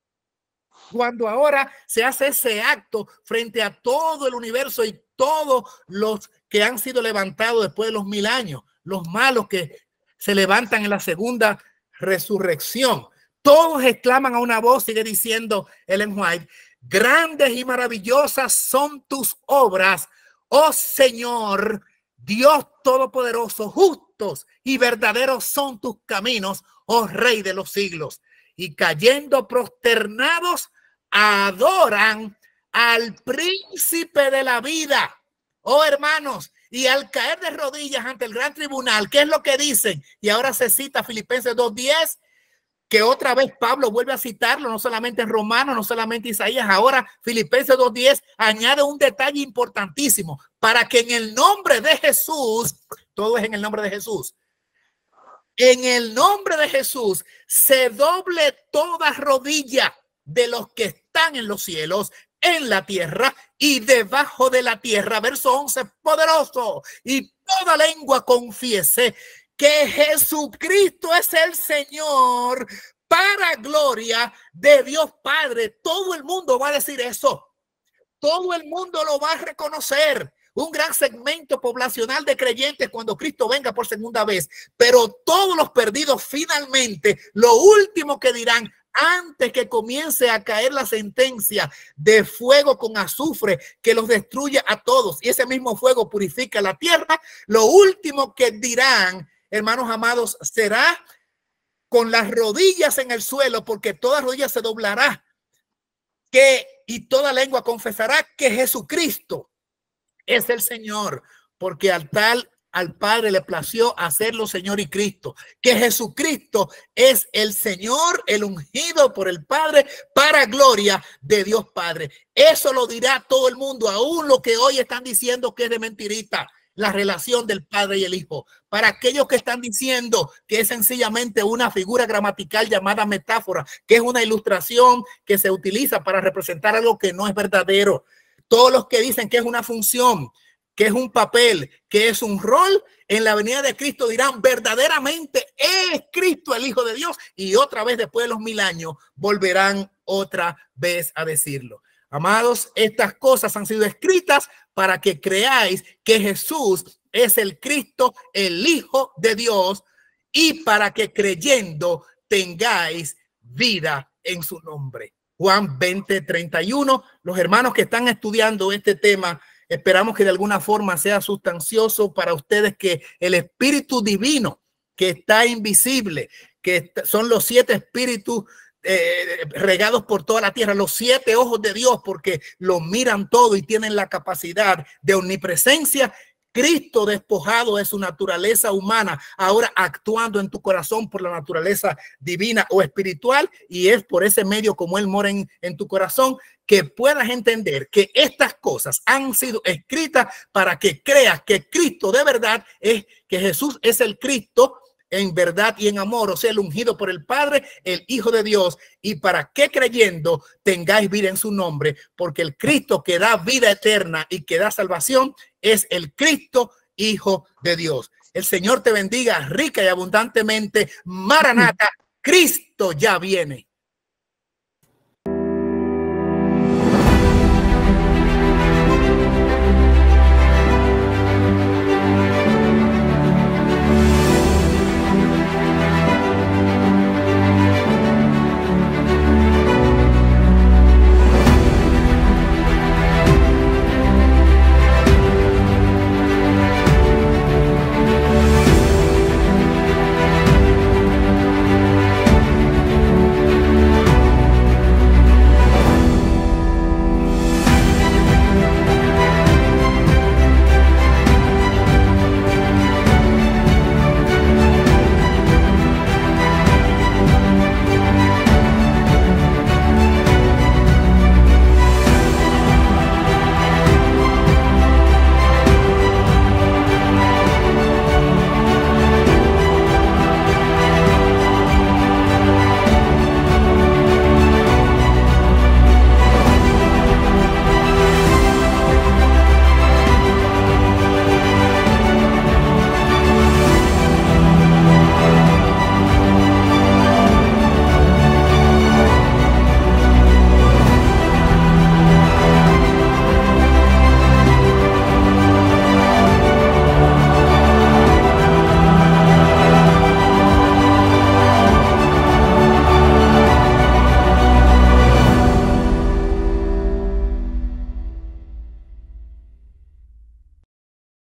S1: Cuando ahora se hace ese acto frente a todo el universo y todos los que han sido levantados después de los 1000 años, los malos que se levantan en la segunda resurrección, todos exclaman a una voz, sigue diciendo Ellen White: grandes y maravillosas son tus obras, oh Señor, Dios Todopoderoso. Justos y verdaderos son tus caminos, oh Rey de los siglos. Y cayendo prosternados, adoran al príncipe de la vida. Oh hermanos, y al caer de rodillas ante el gran tribunal, ¿qué es lo que dicen? Y ahora se cita Filipenses 2:10, que otra vez Pablo vuelve a citarlo, no solamente en Romanos, no solamente Isaías. Ahora Filipenses 2:10 añade un detalle importantísimo: para que en el nombre de Jesús, todo es en el nombre de Jesús, en el nombre de Jesús se doble toda rodilla de los que están en los cielos, en la tierra y debajo de la tierra. Verso 11, poderoso: y toda lengua confiese que Jesucristo es el Señor, para gloria de Dios Padre. Todo el mundo va a decir eso. Todo el mundo lo va a reconocer. Un gran segmento poblacional de creyentes cuando Cristo venga por segunda vez. Pero todos los perdidos, finalmente, lo último que dirán antes que comience a caer la sentencia de fuego con azufre que los destruya a todos, y ese mismo fuego purifica la tierra, lo último que dirán, hermanos amados, será con las rodillas en el suelo, porque toda rodilla se doblará, y toda lengua confesará que Jesucristo es el Señor, porque al Padre le plació hacerlo Señor y Cristo, que Jesucristo es el Señor, el ungido por el Padre, para gloria de Dios Padre. Eso lo dirá todo el mundo, aún lo que hoy están diciendo que es de mentirita, la relación del Padre y el Hijo. Para aquellos que están diciendo que es sencillamente una figura gramatical llamada metáfora, que es una ilustración que se utiliza para representar algo que no es verdadero. Todos los que dicen que es una función, que es un papel, que es un rol, en la venida de Cristo dirán: verdaderamente es Cristo el Hijo de Dios, y otra vez después de los 1000 años volverán otra vez a decirlo. Amados, estas cosas han sido escritas para que creáis que Jesús es el Cristo, el Hijo de Dios, y para que creyendo tengáis vida en su nombre. Juan 20:31. Los hermanos que están estudiando este tema, esperamos que de alguna forma sea sustancioso para ustedes, que el Espíritu Divino, que está invisible, que son los 7 espíritus regados por toda la tierra, los 7 ojos de Dios, porque lo miran todo y tienen la capacidad de omnipresencia. Cristo despojado de su naturaleza humana, ahora actuando en tu corazón por la naturaleza divina o espiritual, y es por ese medio como Él mora en tu corazón, que puedas entender que estas cosas han sido escritas para que creas que Cristo de verdad es, que Jesús es el Cristo en verdad y en amor, o sea, el ungido por el Padre, el Hijo de Dios, y para que creyendo tengáis vida en su nombre, porque el Cristo que da vida eterna y que da salvación es el Cristo, Hijo de Dios. El Señor te bendiga rica y abundantemente. Maranata, Cristo ya viene.